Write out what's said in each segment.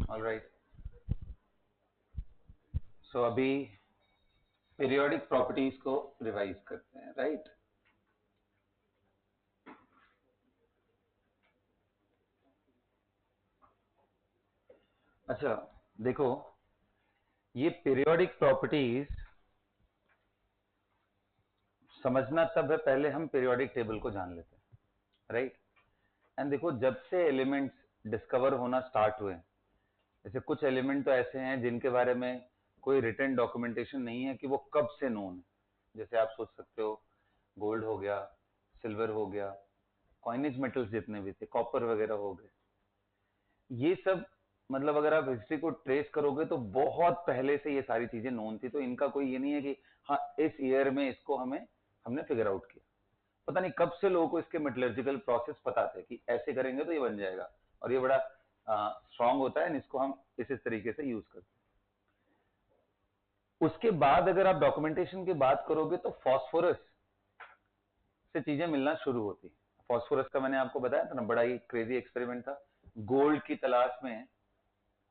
Alright, सो अभी periodic properties को revise करते हैं, राइट। अच्छा देखो, ये पीरियोडिक प्रॉपर्टीज समझना तब है पहले हम पीरियोडिक टेबल को जान लेते हैं, राइट। एंड देखो, जब से एलिमेंट्स डिस्कवर होना स्टार्ट हुए, जैसे कुछ एलिमेंट तो ऐसे हैं जिनके बारे में कोई रिटन डॉक्यूमेंटेशन नहीं है कि वो कब से नोन है। जैसे आप सोच सकते हो, गोल्ड हो गया, सिल्वर हो गया, कॉइनेज मेटल्स जितने भी थे, कॉपर वगैरह हो गए, ये सब मतलब अगर आप हिस्ट्री को ट्रेस करोगे तो बहुत पहले से ये सारी चीजें नोन थी। तो इनका कोई ये नहीं है कि हाँ इस ईयर में इसको हमने फिगर आउट किया। पता नहीं कब से लोगों को इसके मेटलर्जिकल प्रोसेस पता थे कि ऐसे करेंगे तो ये बन जाएगा, और ये बड़ा स्ट्रांग होता है, इसको हम इस तरीके से यूज करते हैं। उसके बाद अगर आप डॉक्यूमेंटेशन की बात करोगे तो फॉस्फोरस से चीजें मिलना शुरू होती। फॉस्फोरस का मैंने आपको बताया था ना, बड़ा ही क्रेजी एक्सपेरिमेंट था। गोल्ड की तलाश में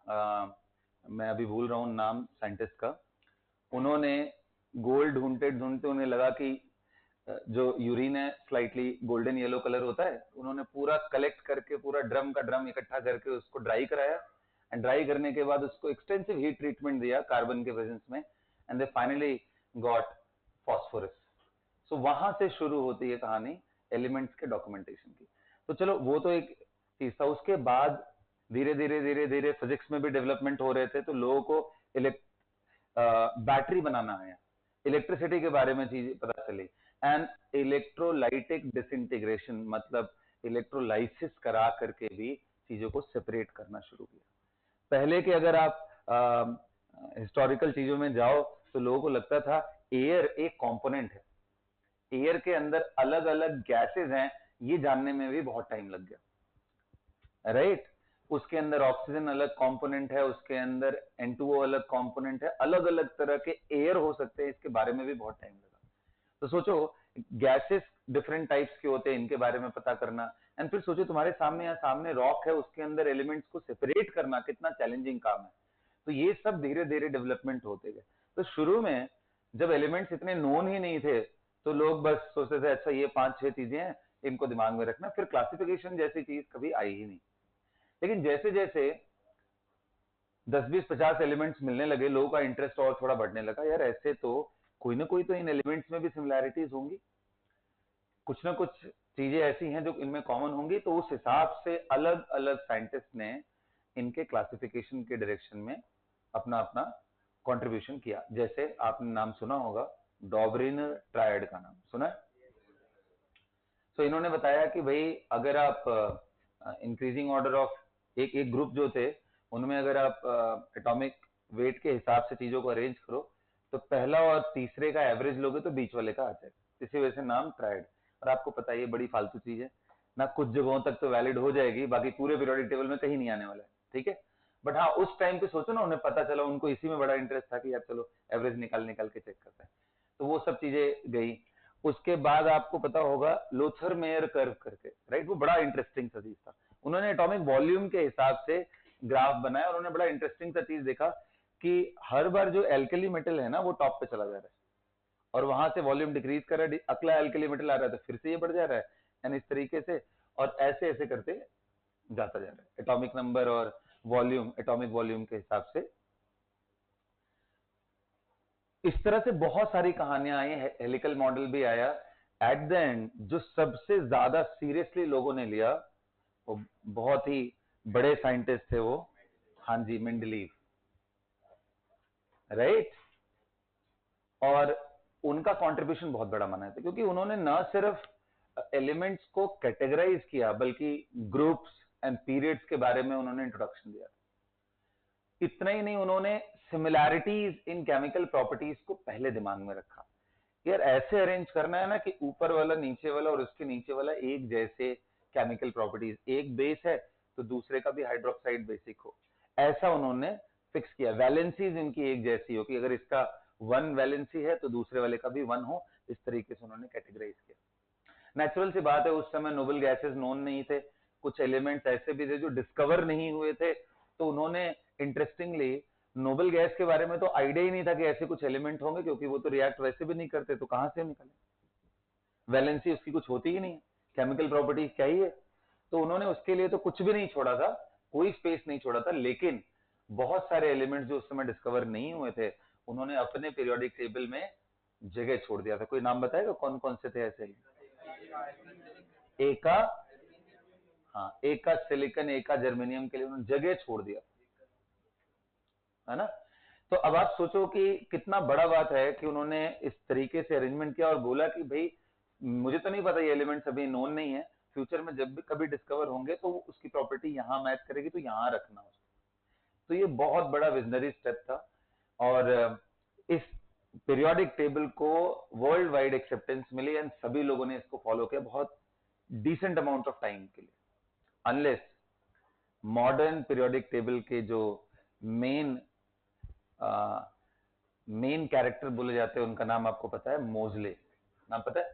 मैं अभी भूल रहा हूं नाम साइंटिस्ट का, उन्होंने गोल्ड ढूंढते ढूंढते उन्हें लगा कि जो यूरिन है स्लाइटली गोल्डन येलो कलर होता है, उन्होंने पूरा कलेक्ट करके पूरा ड्रम का ड्रम इकट्ठा करके उसको ड्राई कराया, एंड ड्राई करने के बाद उसको एक्सटेंसिव हीट ट्रीटमेंट दिया कार्बन के प्रेजेंस में, and they finally got phosphorus. So वहां से शुरू होती है कहानी एलिमेंट्स के डॉक्यूमेंटेशन की। तो चलो वो तो एक चीज था। उसके बाद धीरे धीरे धीरे धीरे फिजिक्स में भी डेवलपमेंट हो रहे थे, तो लोगों को बैटरी बनाना आया, इलेक्ट्रिसिटी के बारे में चीजें पता चली, एंड इलेक्ट्रोलाइटिक डिसइंटीग्रेशन मतलब इलेक्ट्रोलाइसिस करा करके भी चीजों को सेपरेट करना शुरू किया। पहले के अगर आप हिस्टोरिकल चीजों में जाओ तो लोगों को लगता था एयर एक कंपोनेंट है, एयर के अंदर अलग अलग गैसेस हैं, ये जानने में भी बहुत टाइम लग गया, राइट। उसके अंदर ऑक्सीजन अलग कंपोनेंट है, उसके अंदर N2O अलग कंपोनेंट है, अलग अलग तरह के एयर हो सकते हैं, इसके बारे में भी बहुत टाइम लगा। तो सोचो, गैसेस डिफरेंट टाइप्स के होते हैं, इनके बारे में पता करना, एंड फिर सोचो तुम्हारे सामने या सामने रॉक है, उसके अंदर एलिमेंट्स को सेपरेट करना कितना चैलेंजिंग काम है। तो ये सब धीरे धीरे डेवलपमेंट होते गए। तो शुरू में जब एलिमेंट्स इतने नोन ही नहीं थे तो लोग बस सोचते थे अच्छा ये 5-6 चीजें हैं, इनको दिमाग में रखना, फिर क्लासिफिकेशन जैसी चीज कभी आई ही नहीं। लेकिन जैसे जैसे 10-20-50 एलिमेंट्स मिलने लगे, लोगों का इंटरेस्ट और थोड़ा बढ़ने लगा, यार ऐसे तो कोई ना कोई तो इन एलिमेंट्स में भी सिमिलैरिटीज होंगी, कुछ ना कुछ चीजें ऐसी हैं जो इनमें कॉमन होंगी। तो उस हिसाब से अलग अलग साइंटिस्ट ने इनके क्लासिफिकेशन के डायरेक्शन में अपना अपना कंट्रीब्यूशन किया। जैसे आपने नाम सुना होगा, डॉबरिनर ट्रायड का नाम सुना है। तो इन्होंने बताया कि भाई अगर आप इंक्रीजिंग ऑर्डर ऑफ एक एक ग्रुप जो थे उनमें अगर आप एटॉमिक वेट के हिसाब से चीजों को अरेंज करो तो पहला और तीसरे का एवरेज लोगे तो बीच वाले का आ जाएगा, इसी वजह से नाम ट्रायड। और आपको पता है ये बड़ी फालतू चीज है ना, कुछ जगहों तक तो वैलिड हो जाएगी, बाकी पूरे पीरियोडिक टेबल में कहीं नहीं आने वाला है, ठीक है। बट हाँ, उस टाइम पे सोचो ना, उन्हें पता चला, उनको इसी में बड़ा इंटरेस्ट था कि यार चलो एवरेज निकाल निकाल के चेक करते हैं, तो वो सब चीजें गई। उसके बाद आपको पता होगा लोथर मेयर कर्व करके, राइट, वो बड़ा इंटरेस्टिंग सा चीज था। उन्होंने एटॉमिक वॉल्यूम के हिसाब से ग्राफ बनाया और उन्होंने बड़ा इंटरेस्टिंग सा चीज देखा कि हर बार जो एल्कली मेटल है ना वो टॉप पे चला जा रहा है, और वहां से वॉल्यूम डिक्रीज कर रहा है, अगला एल्कली मेटल आ रहा है तो फिर से ये बढ़ जा रहा है, एंड इस तरीके से, और ऐसे ऐसे करते जाता जा रहा है एटॉमिक नंबर और वॉल्यूम, एटॉमिक वॉल्यूम के हिसाब से। इस तरह से बहुत सारी कहानियां आई, हेलिकल मॉडल भी आया। एट द एंड जो सबसे ज्यादा सीरियसली लोगों ने लिया वो बहुत ही बड़े साइंटिस्ट थे वो, हाँ जी, मेंडलीव, राइट। और उनका कंट्रीब्यूशन बहुत बड़ा माना था, क्योंकि उन्होंने न सिर्फ एलिमेंट्स को कैटेगराइज किया बल्कि ग्रुप्स एंड पीरियड्स के बारे में उन्होंने इंट्रोडक्शन दिया। इतना ही नहीं, उन्होंने सिमिलैरिटीज इन केमिकल प्रॉपर्टीज को पहले दिमाग में रखा। यार ऐसे अरेंज करना है ना कि ऊपर वाला नीचे वाला और उसके नीचे वाला एक जैसे केमिकल प्रॉपर्टीज, एक बेस है तो दूसरे का भी हाइड्रोक्साइड बेसिक हो, ऐसा उन्होंने फिक्स किया। वैलेंसीज इनकी एक जैसी हो कि अगर इसका 1 वैलेंसी है तो दूसरे वाले का भी 1 हो, इस तरीके से उन्होंने कैटेगराइज किया। नेचुरल सी बात है, उस समय नोबल गैसेस नोन नहीं थे, कुछ एलिमेंट्स ऐसे भी थे जो डिस्कवर नहीं हुए थे, तो उन्होंने इंटरेस्टिंगली नोबल गैस के बारे में तो आइडिया ही नहीं था कि ऐसे कुछ एलिमेंट होंगे, क्योंकि वो तो रिएक्ट वैसे भी नहीं करते, तो कहां से निकले, वैलेंसी उसकी कुछ होती ही नहीं है, केमिकल प्रॉपर्टीज क्या ही है। तो उन्होंने उसके लिए तो कुछ भी नहीं छोड़ा था, कोई स्पेस नहीं छोड़ा था, लेकिन बहुत सारे एलिमेंट्स जो उस समय डिस्कवर नहीं हुए थे उन्होंने अपने पीरियोडिक टेबल में जगह छोड़ दिया था। कोई नाम बताएगा कौन कौन से थे ऐसे? एका, हाँ, एका सिलिकॉन, एका जर्मेनियम के लिए उन्होंने जगह छोड़ दिया, है ना। तो अब आप सोचो कि कितना बड़ा बात है कि उन्होंने इस तरीके से अरेंजमेंट किया और बोला कि भाई मुझे तो नहीं पता, ये एलिमेंट्स अभी नोन नहीं है, फ्यूचर में जब भी कभी डिस्कवर होंगे तो उसकी प्रॉपर्टी यहाँ मैच करेगी, तो यहाँ रखना उसको। तो ये बहुत बड़ा विजनरी स्टेप था, और इस पीरियोडिक टेबल को वर्ल्ड वाइड एक्सेप्टेंस मिली एंड सभी लोगों ने इसको फॉलो किया बहुत डिसेंट अमाउंट ऑफ टाइम के लिए। अनलेस मॉडर्न पीरियोडिक टेबल के जो मेन कैरेक्टर बोले जाते हैं उनका नाम आपको पता है? मोजले, नाम पता है?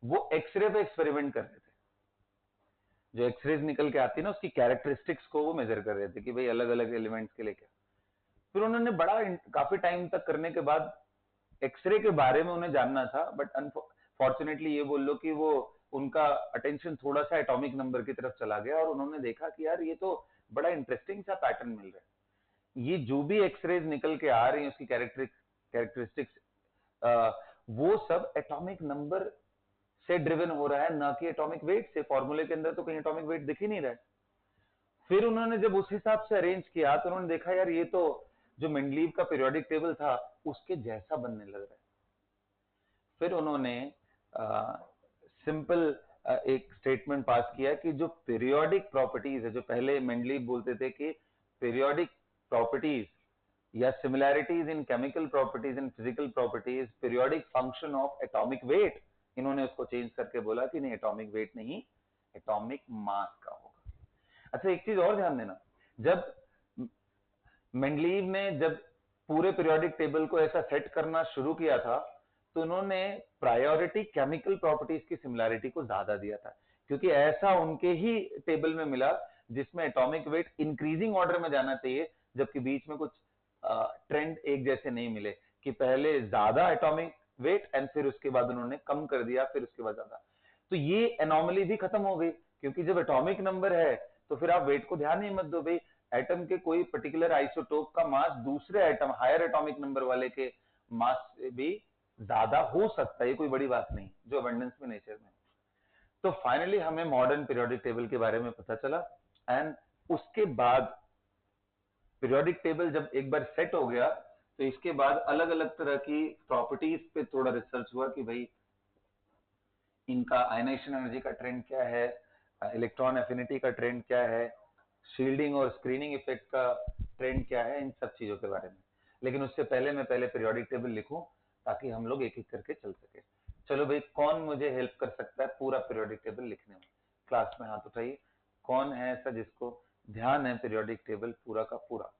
वो एक्सरे पे एक्सपेरिमेंट कर रहे थे, जो एक्सरेज निकल के आती है ना उसकी कैरेक्टरिस्टिक्स को वो मेजर कर रहे थे कि भाई अलग अलग एलिमेंट्स के लिए क्या। फिर उन्होंने बड़ा काफी टाइम तक करने के बाद एक्सरे के बारे में उन्हें जानना था, बट अनफॉर्चुनेटली ये बोल लो कि वो उनका अटेंशन थोड़ा सा एटॉमिक नंबर की तरफ चला गया, और उन्होंने देखा कि यार ये तो बड़ा इंटरेस्टिंग सा पैटर्न मिल रहा है, ये जो भी एक्सरेज निकल के आ रही है उसकी कैरेक्टरिस्टिक्स वो सब एटॉमिक नंबर से ड्रिवन हो रहा है, ना कि एटॉमिक वेट से। फॉर्मूले के अंदर तो कहीं एटॉमिक वेट दिख ही नहीं रहा है। फिर उन्होंने जब उस हिसाब से अरेंज किया तो उन्होंने देखा यार ये तो जो मेंडलीव का पीरियोडिक टेबल था उसके जैसा बनने लग रहा है। फिर उन्होंने सिंपल एक स्टेटमेंट पास किया कि जो पीरियोडिक प्रॉपर्टीज है, जो पहले मेंडलीव बोलते थे कि पीरियोडिक प्रॉपर्टीज या similarities in chemical properties and physical properties periodic function of atomic weight, इन्होंने उसको चेंज करके बोला कि नहीं, एटॉमिक वेट नहीं, एटॉमिक मास का होगा। अच्छा, एक चीज और ध्यान देना, जब मेंडलीव ने जब पूरे पीरियोडिक टेबल को ऐसा सेट करना शुरू किया था तो उन्होंने प्रायोरिटी केमिकल प्रॉपर्टीज की सिमिलैरिटी को ज्यादा दिया था, क्योंकि ऐसा उनके ही टेबल में मिला जिसमें एटॉमिक वेट इंक्रीजिंग ऑर्डर में जाना चाहिए, जबकि बीच में कुछ ट्रेंड एक जैसे नहीं मिले कि पहले ज्यादा एटॉमिक वेट एंड फिर उसके बाद उन्होंने कम कर दिया, फिर उसके बाद ज्यादा। तो ये एनॉमली भी खत्म हो गई, क्योंकि जब एटॉमिक नंबर है तो फिर आप वेट को ध्यान नहीं मत दो भाई, एटम के कोई पर्टिकुलर आइसोटोप का मास दूसरे एटम हायर एटॉमिक नंबर वाले के मास से भी ज्यादा हो सकता है, ये कोई बड़ी बात नहीं जो अबंडेंस में नेचर में। तो फाइनली हमें मॉडर्न पीरियोडिक टेबल के बारे में पता चला, एंड उसके बाद पीरियोडिक टेबल जब एक बार सेट हो गया तो इसके बाद अलग अलग तरह की प्रॉपर्टीज पे थोड़ा रिसर्च हुआ कि भाई इनका आयनाइजेशन एनर्जी का ट्रेंड क्या है, इलेक्ट्रॉन एफिनिटी का ट्रेंड क्या है, शील्डिंग और स्क्रीनिंग इफेक्ट का ट्रेंड क्या है, इन सब चीजों के बारे में। लेकिन उससे पहले मैं पहले पीरियोडिक टेबल लिखूं ताकि हम लोग एक एक करके चल सके। चलो भाई, कौन मुझे हेल्प कर सकता है पूरा पीरियोडिक टेबल लिखने में? क्लास में हाथ उठाइए, कौन है ऐसा जिसको ध्यान है पीरियोडिक टेबल पूरा का पूरा?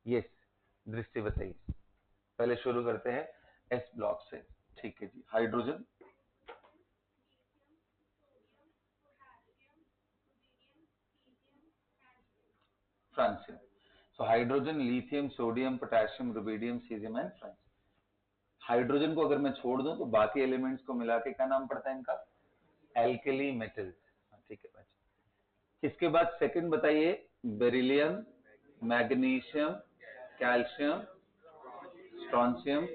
यस, दृष्टि बताइए। पहले शुरू करते हैं एस ब्लॉक से। ठीक है जी, hydrogen, francium. So hydrogen, lithium, sodium, potassium, rubidium, caesium and francium. Hydrogen को अगर मैं छोड़ दूं तो बाकी एलिमेंट्स को मिला के क्या नाम पड़ता है इनका? Alkali metals. ठीक है बच्चे। इसके बाद सेकंड बताइए, beryllium, magnesium, calcium, strontium,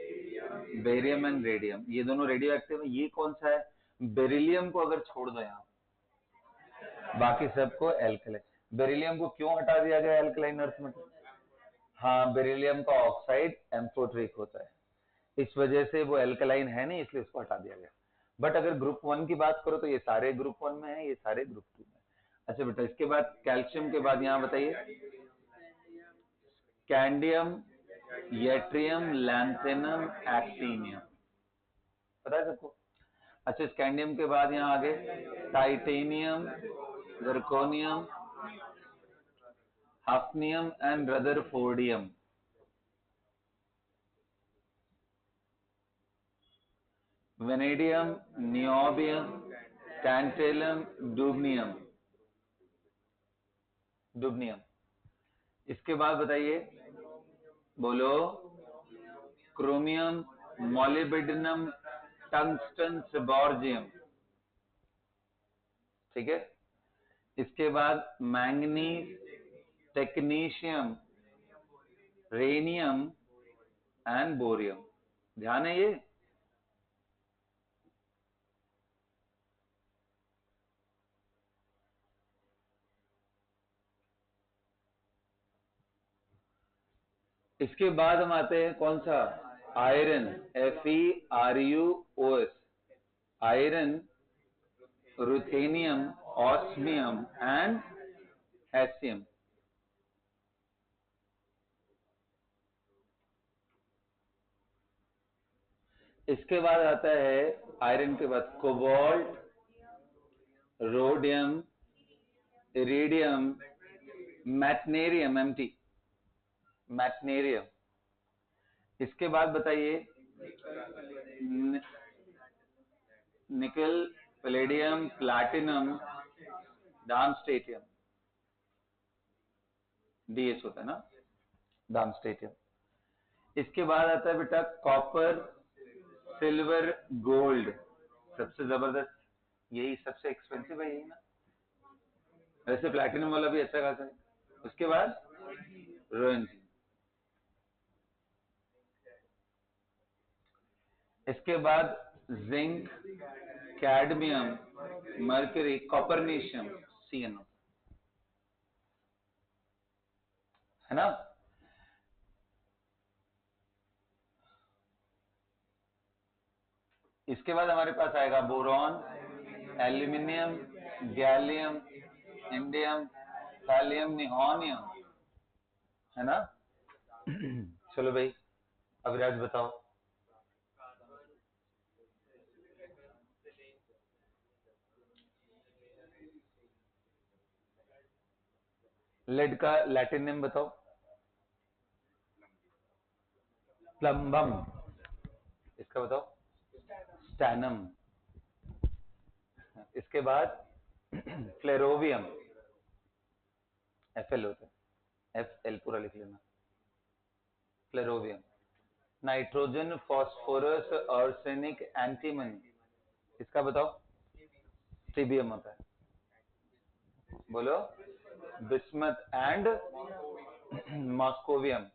barium and radium. ये दोनों रेडियो एक्टिव है। ये कौन सा है? बेरिलियम को अगर छोड़ दो यहाँ, बाकी सबको एल्कलाइन। बेरिलियम को क्यों हटा दिया गया एल्कलाइन अर्थ में? हाँ, बेरिलियम का ऑक्साइड एम्फोटेरिक होता है, इस वजह से वो एल्कलाइन है नहीं, इसलिए उसको हटा दिया गया। बट अगर ग्रुप 1 की बात करो तो ये सारे ग्रुप 1 में है, ये सारे ग्रुप 2 में। अच्छा बेटा, इसके बाद कैल्शियम के बाद यहाँ बताइए, कैंडियम, येट्रियम, लैंथेनम, एक्टीनियम, पता है सबको? अच्छा, स्कैंडियम के बाद यहाँ आगे titanium, zirconium, hafnium and rutherfordium. Vanadium, niobium, tantalum, dubnium. इसके बाद बताइए, बोलो। Chromium, molybdenum, tungsten, seaborgium. ठीक है। इसके बाद manganese, technetium, rhenium and bohrium. ध्यान है ये। इसके बाद हम आते हैं कौन सा, iron, FeRuOS, iron, ruthenium, osmium and हैसियम। इसके बाद आता है आयरन के बाद कोबाल्ट, रोडियम, इरिडियम, मैटनेरियम, MT, मैटनेरियम। इसके बाद बताइए, निकल, पैलेडियम, प्लैटिनम, डार्मस्टेटियम, DS होता है ना, डार्मस्टेटियम। इसके बाद आता है बेटा कॉपर, सिल्वर, गोल्ड। सबसे जबरदस्त यही, सबसे एक्सपेंसिव है यही ना, वैसे प्लैटिनम वाला भी अच्छा खासा है। उसके बाद रोएंसी। इसके बाद zinc, cadmium, mercury, copernicium, CnO, है ना। इसके बाद हमारे पास आएगा boron, aluminium, gallium, indium, thallium, nihonium, है ना। चलो भाई, अविराज बताओ। लेड का लैटिन नेम बताओ। प्लम्बम। इसका बताओ, स्टैनम। इसके बाद फ्लेरोवियम, FL होता है, FL पूरा लिख लेना, flerovium. Nitrogen, phosphorus, arsenic, antimony. इसका बताओ, ट्रिबियम होता है, बोलो। Bismuth and moscovium,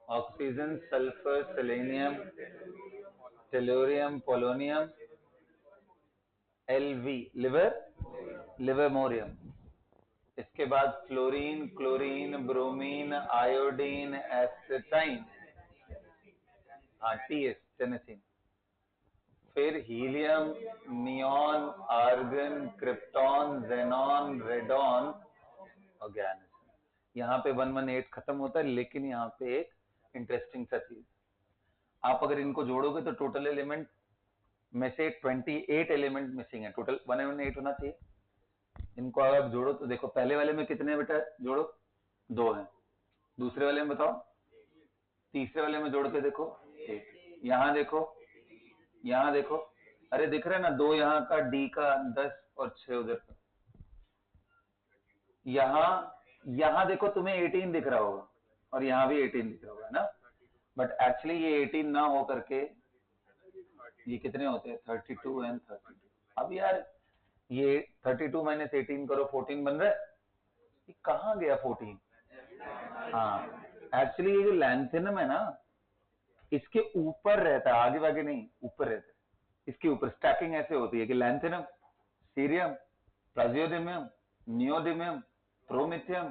oxygen, sulphur, selenium, tellurium, polonium, LV, livermorium. इसके बाद fluorine, chlorine, bromine, iodine, astatine, TS, tennessine. फिर helium, neon, argon, krypton, xenon, radon और गैनेसन। यहाँ पे 118 खत्म होता है, लेकिन यहाँ पे एक इंटरेस्टिंग सा चीज, आप अगर इनको जोड़ोगे तो टोटल एलिमेंट में से 28 एलिमेंट मिसिंग है, टोटल 118 होना चाहिए। इनको अगर आप जोड़ो तो देखो, पहले वाले में कितने बेटा जोड़ो, 2 हैं। दूसरे वाले में बताओ, तीसरे वाले में जोड़ के देखो, 1। यहाँ देखो, यहाँ देखो, अरे दिख रहा है ना, 2 यहाँ का, D का 10 और 6 उधर का। यहाँ देखो, तुम्हें 18 दिख रहा होगा और यहाँ भी 18 दिख रहा होगा ना, बट एक्चुअली ये 18 ना हो करके ये कितने होते हैं, 32 एंड 32। अब यार ये 32 माइनस 18 करो, 14 बन रहा है। ये कहाँ गया 14? हाँ, एक्चुअली ये जो लैंथेनम है ना, इसके ऊपर रहता है, आगे आगे नहीं, ऊपर रहता है। इसके ऊपर स्टैकिंग ऐसे होती है कि lanthanum, cerium, praseodymium, neodymium, promethium,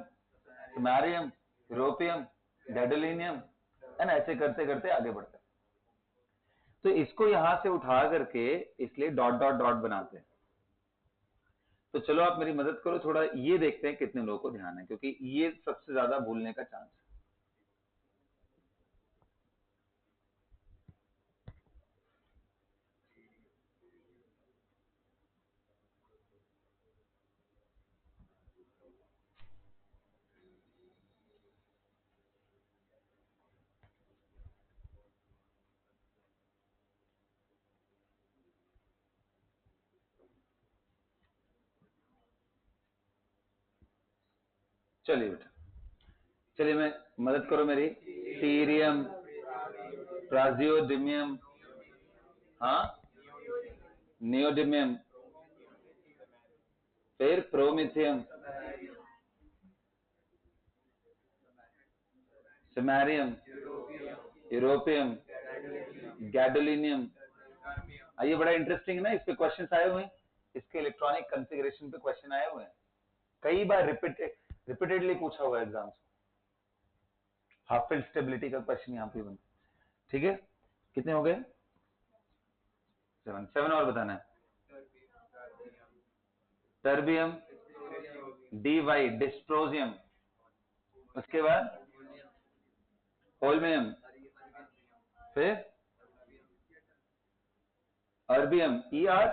samarium, europium, gadolinium, and ऐसे करते करते आगे बढ़ता है। तो इसको यहां से उठा करके इसलिए डॉट डॉट डॉट बनाते हैं। तो चलो आप मेरी मदद करो थोड़ा, ये देखते हैं कितने लोगों को ध्यान है, क्योंकि ये सबसे ज्यादा भूलने का चांस है। चलिए बेटा, चलिए मैं मदद करो मेरी। सीरियम, प्राजियोडिमियम, हाँ, नियोडिमियम, फिर प्रोमिथियम, सिमेरियम, यूरोपियम, गैडोलिनियम। ये बड़ा इंटरेस्टिंग है ना, इस पे क्वेश्चन आए हुए हैं, इसके इलेक्ट्रॉनिक कॉन्फ़िगरेशन पे क्वेश्चन आए हुए हैं, कई बार रिपीटेडली पूछा हुआ है एग्जाम्स। हाफ फील्ड स्टेबिलिटी का क्वेश्चन यहाँ पे बनता है। ठीक है, कितने हो गए? 7 और बताना है। टर्बियम, डीवाई डिस्प्रोजियम, उसके बाद होल्मियम, फिर अर्बियम, ER,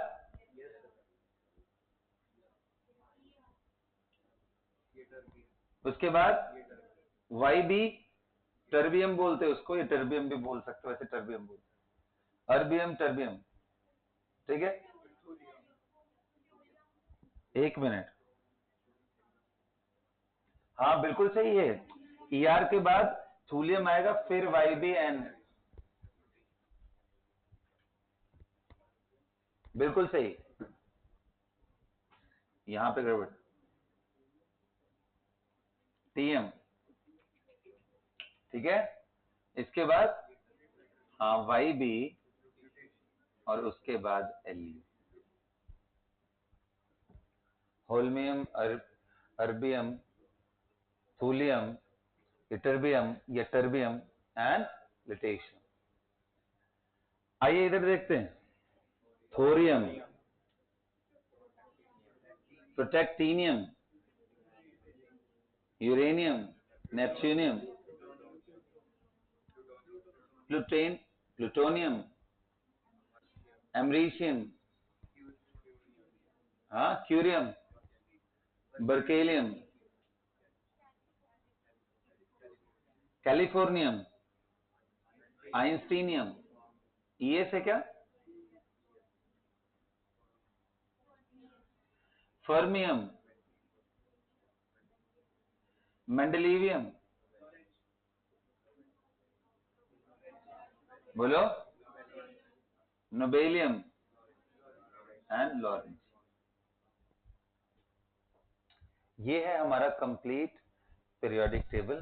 उसके बाद YB, टर्बियम बोलते हैं उसको, ये टर्बियम भी बोल सकते हो, वैसे टर्बियम बोलते, अर्बियम, टर्बियम। ठीक है, एक मिनट, हाँ बिल्कुल सही है। ER के बाद थूलियम आएगा, फिर YBN, बिल्कुल सही। यहां पे गड़बड़, TM, ठीक है। इसके बाद हाँ YB, और उसके बाद LU, holmium, erbium, thulium, ytterbium या टर्बियम एंड लिटेशियम। आइए इधर देखते हैं, thorium, protactinium, uranium, neptunium, plutonium, americium, हाँ curium, berkelium, californium, einsteinium, ES है क्या? फर्मियम, मेंडलीवियम, बोलो, नोबेलियम एंड लॉरेंस। ये है हमारा कंप्लीट पीरियोडिक टेबल।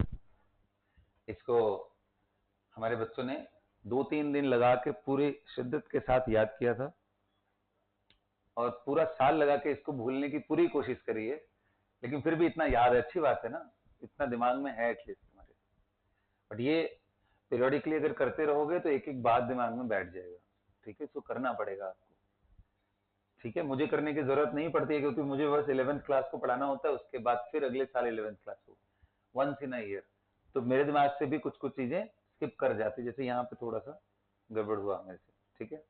इसको हमारे बच्चों ने 2-3 दिन लगा के पूरी शिद्दत के साथ याद किया था, और पूरा साल लगा के इसको भूलने की पूरी कोशिश करी है, लेकिन फिर भी इतना याद है, अच्छी बात है ना, इतना दिमाग में है एटलीस्ट हमारे। बट ये पीरियोडिकली अगर करते रहोगे तो एक एक बात दिमाग में बैठ जाएगा। ठीक है, इसको करना पड़ेगा आपको। ठीक है, मुझे करने की जरूरत नहीं पड़ती है, क्योंकि मुझे बस 11th क्लास को पढ़ाना होता है, उसके बाद फिर अगले साल 11th क्लास हो, वंस इन अ ईयर। तो मेरे दिमाग से भी कुछ कुछ चीजें स्किप कर जाती, जैसे यहाँ पे थोड़ा सा गड़बड़ हुआ मेरे से। ठीक है,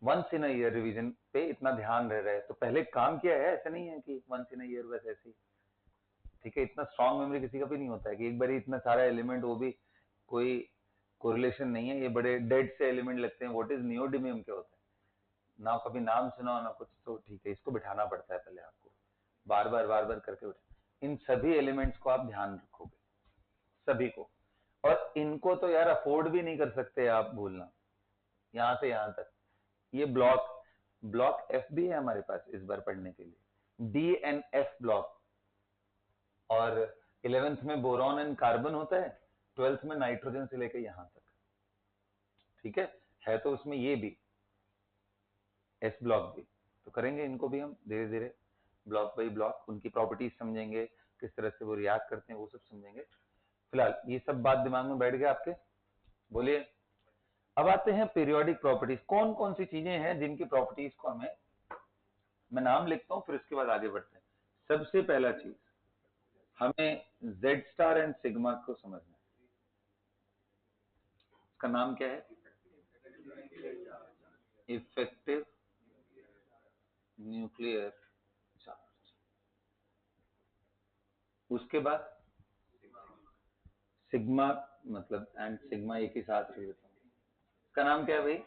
once in a year revision पे इतना ध्यान रह रहा है, तो पहले काम किया है, ऐसा नहीं है कि वंस इन अ ईयर बस ऐसे ही। ठीक है, इतना स्ट्रांग मेमोरी किसी का भी नहीं होता है कि एक बार इतना सारा एलिमेंट, वो भी कोई कोरिलेशन नहीं है, ये बड़े डेड से एलिमेंट लगते हैं। व्हाट इज नियोडिमियम क्या होता है ना, कभी नाम सुना ना कुछ, तो ठीक है, इसको बिठाना पड़ता है पहले आपको, बार बार करके बिठा। इन सभी एलिमेंट्स को आप ध्यान रखोगे, सभी को, और इनको तो यार अफोर्ड भी नहीं कर सकते आप भूलना, यहां से यहां तक। ये ब्लॉक ब्लॉक F भी है हमारे पास इस बार पढ़ने के लिए, DNF ब्लॉक, और 11th में बोरॉन एंड कार्बन होता है, 12th में नाइट्रोजन से लेकर यहां तक। ठीक है तो उसमें ये भी एस ब्लॉक भी, तो करेंगे इनको भी हम धीरे धीरे, ब्लॉक बाई ब्लॉक, उनकी प्रॉपर्टीज समझेंगे, किस तरह से वो रिएक्ट करते हैं, वो सब समझेंगे। फिलहाल ये सब बात दिमाग में बैठ गया आपके? बोलिए। अब आते हैं पीरियोडिक प्रॉपर्टीज। कौन कौन सी चीजें हैं जिनकी प्रॉपर्टीज को हमें, मैं नाम लिखता हूं फिर उसके बाद आगे बढ़ते हैं। सबसे पहला चीज, हमें जेड स्टार एंड सिग्मा को समझना है। इसका नाम क्या है? Effective nuclear charge. उसके बाद सिग्मा, मतलब एंड सिग्मा एक ही साथ रह देता हूं, इसका नाम क्या है भाई?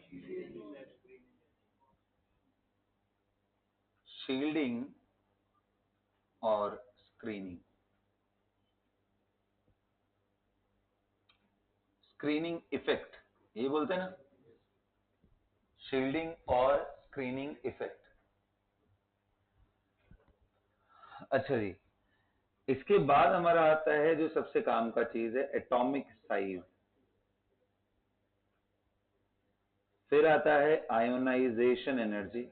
शील्डिंग और स्क्रीनिंग। स्क्रीनिंग इफेक्ट, ये बोलते हैं ना, शील्डिंग और स्क्रीनिंग इफेक्ट। अच्छा जी, इसके बाद हमारा आता है जो सबसे काम का चीज है, एटॉमिक साइज। फिर आता है आयोनाइजेशन एनर्जी।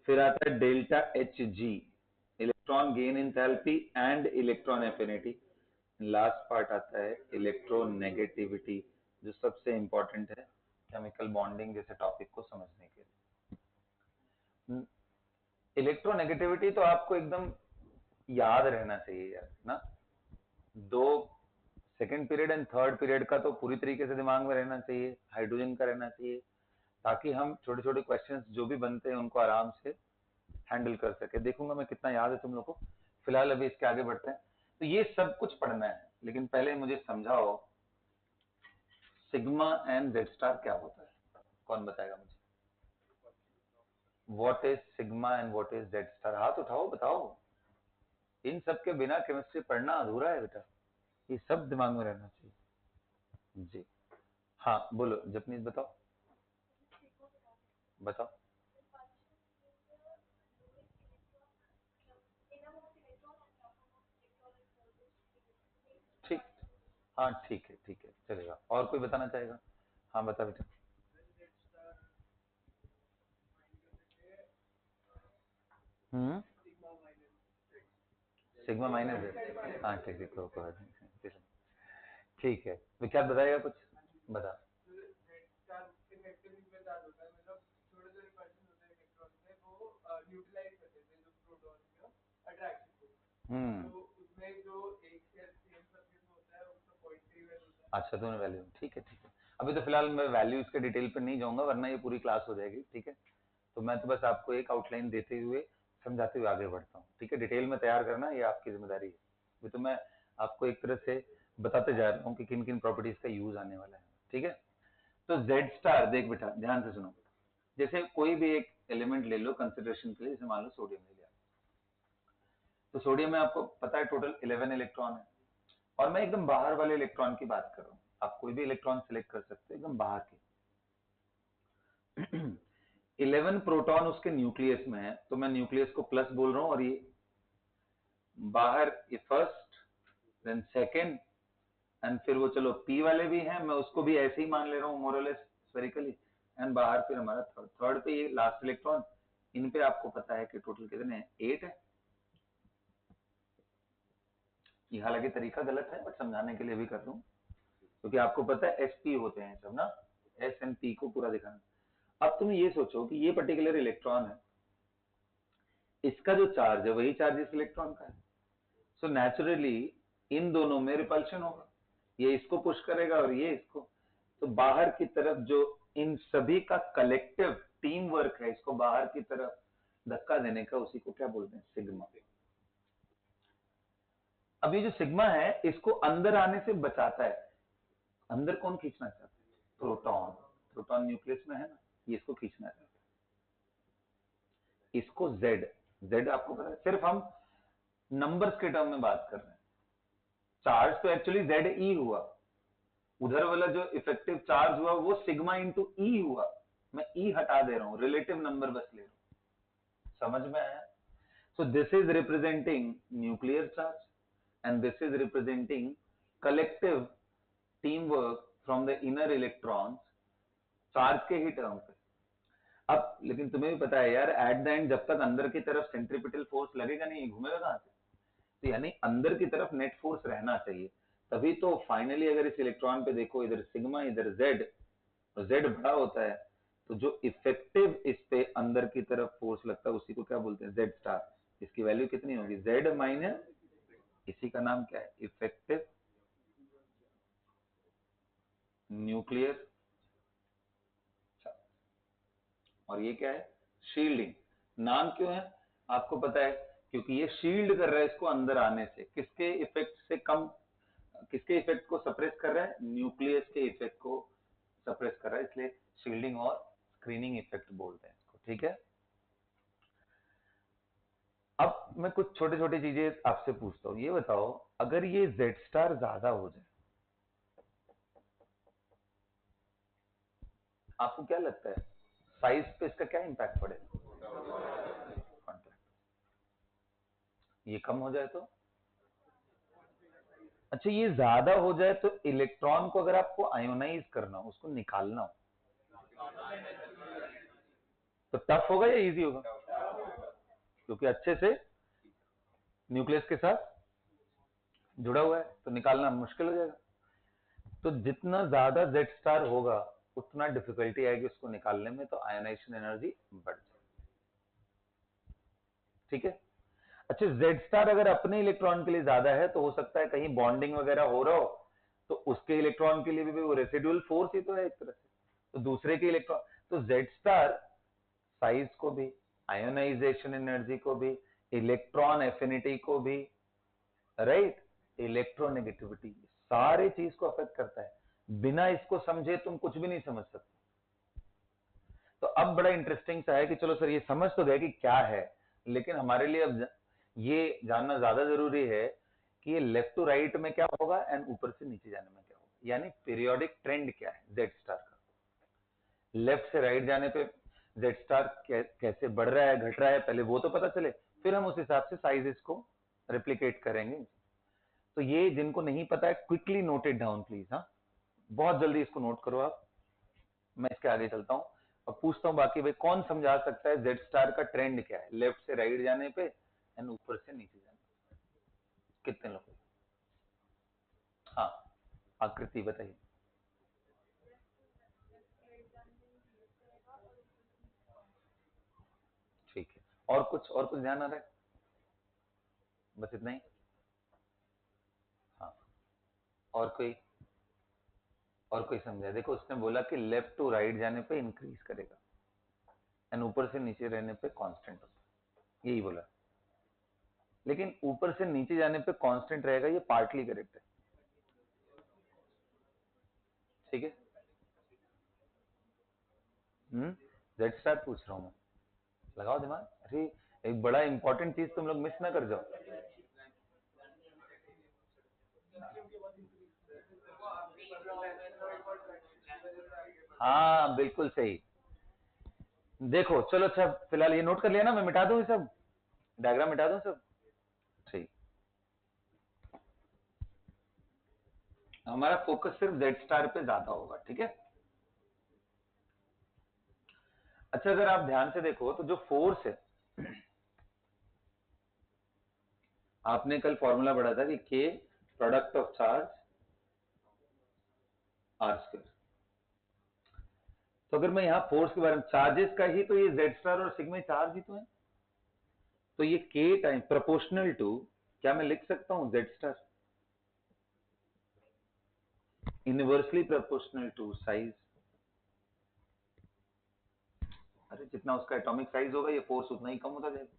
फिर आता है delta H ji, electron gain enthalpy and electron affinity. Last part आता है इलेक्ट्रोनेगेटिविटी, जो सबसे इंपॉर्टेंट है केमिकल बॉन्डिंग जैसे टॉपिक को समझने के लिए। इलेक्ट्रोनेगेटिविटी तो आपको एकदम याद रहना चाहिए यार ना, दो second period and third period का तो पूरी तरीके से दिमाग में रहना चाहिए, हाइड्रोजन का रहना चाहिए, ताकि हम छोटे छोटे क्वेश्चंस जो भी बनते हैं उनको आराम से हैंडल कर सके। देखूंगा मैं कितना याद है तुम लोग को। फिलहाल अभी इसके आगे बढ़ते हैं। तो ये सब कुछ पढ़ना है, लेकिन पहले मुझे समझाओ सिग्मा एंड जेड स्टार क्या होता है, कौन बताएगा मुझे? What is sigma and what is Z star? हाथ उठाओ, बताओ। इन सब के बिना केमिस्ट्री पढ़ना अधूरा है बेटा, ये सब दिमाग में रहना चाहिए जी। हाँ बोलो जपनीत, बताओ बताओ। ठीक, हाँ ठीक है चलेगा। और कोई बताना चाहेगा? हाँ बता बेटा। हम्म, सिग्मा माइनस है, हाँ ठीक है, कोई ठीक है। विख्यात बताएगा कुछ, बता। हम्म, अच्छा दोनों वैल्यू, ठीक है। अभी तो फिलहाल मैं वैल्यूज के डिटेल पे नहीं जाऊंगा, वरना ये पूरी क्लास हो जाएगी, ठीक है। तो मैं तो बस आपको एक आउटलाइन देते हुए समझाते हुए आगे बढ़ता हूँ, ठीक है। डिटेल में तैयार करना ये आपकी जिम्मेदारी है। अभी तो मैं आपको एक तरह से बताते जा रहा हूँ कि किन किन प्रॉपर्टीज का यूज आने वाला है, ठीक है। तो जेड स्टार देख बेटा, ध्यान से सुनो। जैसे कोई भी एक एलिमेंट ले लो कंसिडरेशन के लिए, जैसे मान लो सोडियम ले लिया। तो सोडियम में आपको पता है टोटल 11 इलेक्ट्रॉन है, और मैं एकदम बाहर वाले इलेक्ट्रॉन की बात कर रहा हूँ। आप कोई भी इलेक्ट्रॉन सिलेक्ट कर सकते हो एकदम बाहर के। 11 प्रोटॉन उसके न्यूक्लियस में है, तो मैं न्यूक्लियस को प्लस बोल रहा हूँ, और ये बाहर ये फर्स्ट, देन सेकेंड, एंड फिर वो चलो पी वाले भी हैं, मैं उसको भी ऐसे ही मान ले रहा हूँ मोरलेस स्फेरिकली, एंड बाहर फिर हमारा थर्ड, थर्ड पे ये लास्ट इलेक्ट्रॉन। इन पे आपको पता है कि टोटल कितने हैं, 8 है। ये हालांकि तरीका गलत है, बट समझाने के लिए भी कर रहा हूँ, क्योंकि आपको पता है एसपी होते हैं सब ना, एस एंड पी को पूरा दिखाना। अब तुम ये सोचो कि ये पर्टिकुलर इलेक्ट्रॉन है, इसका जो चार्ज है वही चार्ज इस इलेक्ट्रॉन का है। सो नेचुरली इन दोनों में रिपल्शन होगा, ये इसको पुश करेगा और ये इसको। तो बाहर की तरफ जो इन सभी का कलेक्टिव टीम वर्क है, इसको बाहर की तरफ धक्का देने का, उसी को क्या बोलते हैं, सिग्मा। अब ये जो सिग्मा है इसको अंदर आने से बचाता है। अंदर कौन खींचना चाहता है, प्रोटॉन। प्रोटॉन न्यूक्लियस में है ना, ये इसको खींचना चाहता है। इसको जेड, जेड आपको पता है, सिर्फ हम नंबर्स के टर्म में बात कर रहे हैं। चार्ज तो एक्चुअली जेड ई हुआ, उधर वाला जो इफेक्टिव चार्ज हुआ वो सिग्मा इंटू ई हुआ। मैं ई हटा दे रहा हूं, रिलेटिव नंबर बस ले रहा हूं। समझ में आया? So this is representing nuclear charge, and this is representing collective team work from the inner electrons, charge के ही टर्म पे। अब लेकिन तुम्हें भी पता है यार, एट द एंड जब तक अंदर की तरफ सेंट्रीपिटल फोर्स लगेगा नहीं, घूमेगा कहां से? तो यानी अंदर की तरफ नेट फोर्स रहना चाहिए, तभी तो फाइनली अगर इस इलेक्ट्रॉन पे देखो, इधर सिग्मा इधर जेड, तो जेड बड़ा होता है, तो जो इफेक्टिव इस पे अंदर की तरफ फोर्स लगता है उसी को क्या बोलते हैं, जेड स्टार। इसकी वैल्यू कितनी होगी, जेड माइनस, इसी का नाम क्या है, इफेक्टिव न्यूक्लियर। और ये क्या है, शील्डिंग। नाम क्यों है आपको पता है, क्योंकि ये शील्ड कर रहा है इसको अंदर आने से, किसके इफेक्ट से कम, किसके इफेक्ट को सप्रेस कर रहा है, न्यूक्लियस के इफेक्ट को सप्रेस कर रहा है, इसलिए शील्डिंग और स्क्रीनिंग इफेक्ट बोलते हैं इसको, ठीक है। अब मैं कुछ छोटे छोटे चीजें आपसे पूछता हूँ, ये बताओ अगर ये Z स्टार ज्यादा हो जाए आपको क्या लगता है साइज पे इसका क्या इंपैक्ट पड़ेगा? ये कम हो जाए तो? अच्छा ये ज्यादा हो जाए तो इलेक्ट्रॉन को अगर आपको आयोनाइज करना हो, उसको निकालना हो, तो टफ होगा या इजी होगा? क्योंकि अच्छे से न्यूक्लियस के साथ जुड़ा हुआ है, तो निकालना मुश्किल हो जाएगा। तो जितना ज्यादा Z स्टार होगा उतना डिफिकल्टी आएगी उसको निकालने में, तो आयोनाइजेशन एनर्जी बढ़ जाएगी। ठीक है। अच्छा Z स्टार अगर अपने इलेक्ट्रॉन के लिए ज्यादा है तो हो सकता है कहीं बॉन्डिंग वगैरह हो रहा हो, तो उसके इलेक्ट्रॉन के लिए भी वो रेसिडुअल फोर्स ही तो है एक तरह से, तो दूसरे के इलेक्ट्रॉन, तो Z स्टार साइज को भी, आयोनाइजेशन एनर्जी को भी, इलेक्ट्रॉन एफिनिटी को भी, राइट, इलेक्ट्रोनेगेटिविटी, सारे चीज को अफेक्ट करता है। बिना इसको समझे तुम कुछ भी नहीं समझ सकते। तो अब बड़ा इंटरेस्टिंग सा है कि चलो सर ये समझ तो गए कि क्या है, लेकिन हमारे लिए अब ये जानना ज्यादा जरूरी है कि ये लेफ्ट टू राइट में क्या होगा एंड ऊपर से नीचे जाने में क्या होगा, यानी पीरियोडिक ट्रेंड क्या है Z स्टार का। लेफ्ट से राइट जाने पे Z स्टार कैसे बढ़ रहा है घट रहा है, पहले वो तो पता चले, फिर हम उस हिसाब से साइजेस को रिप्लिकेट करेंगे। तो ये जिनको नहीं पता है quickly note it down please. हाँ, बहुत जल्दी इसको नोट करो आप। मैं इसके आगे चलता हूँ और पूछता हूँ बाकी भाई कौन समझा सकता है Z स्टार का ट्रेंड क्या है लेफ्ट से राइट जाने पे एंड ऊपर से नीचे जाने पे? कितने लोग? हाँ, आकृति बताइए। ठीक है, और कुछ ध्यान आ रहा है? बस इतना ही? हाँ, और कोई समझा? देखो उसने बोला कि लेफ्ट टू राइट जाने पे इंक्रीज करेगा एंड ऊपर से नीचे रहने पे कांस्टेंट होता है, यही बोला। लेकिन ऊपर से नीचे जाने पे कांस्टेंट रहेगा, ये पार्टली करेक्ट है। ठीक है। Z स्टार पूछ रहा हूं मैं, लगाओ दिमाग। अरे एक बड़ा इंपॉर्टेंट चीज तुम लोग मिस ना कर जाओ। हाँ बिल्कुल सही। देखो चलो, अच्छा फिलहाल ये नोट कर लिया ना, मैं मिटा दूं ये सब डायग्राम, मिटा दूं सब? ठीक, हमारा फोकस सिर्फ Z स्टार पे ज्यादा होगा। ठीक है। अच्छा अगर आप ध्यान से देखो तो जो फोर्स है, आपने कल फॉर्मूला पढ़ा था कि K product of charge R square. तो अगर मैं यहाँ फोर्स के बारे में, चार्जेस का ही तो ये Z स्टार और सिग्मा चार्ज ही तो है, तो ये K टाइम प्रोपोर्शनल टू, क्या मैं लिख सकता हूं Z star inversely proportional to size. अरे जितना उसका एटॉमिक साइज होगा ये फोर्स उतना ही कम होता जाएगा।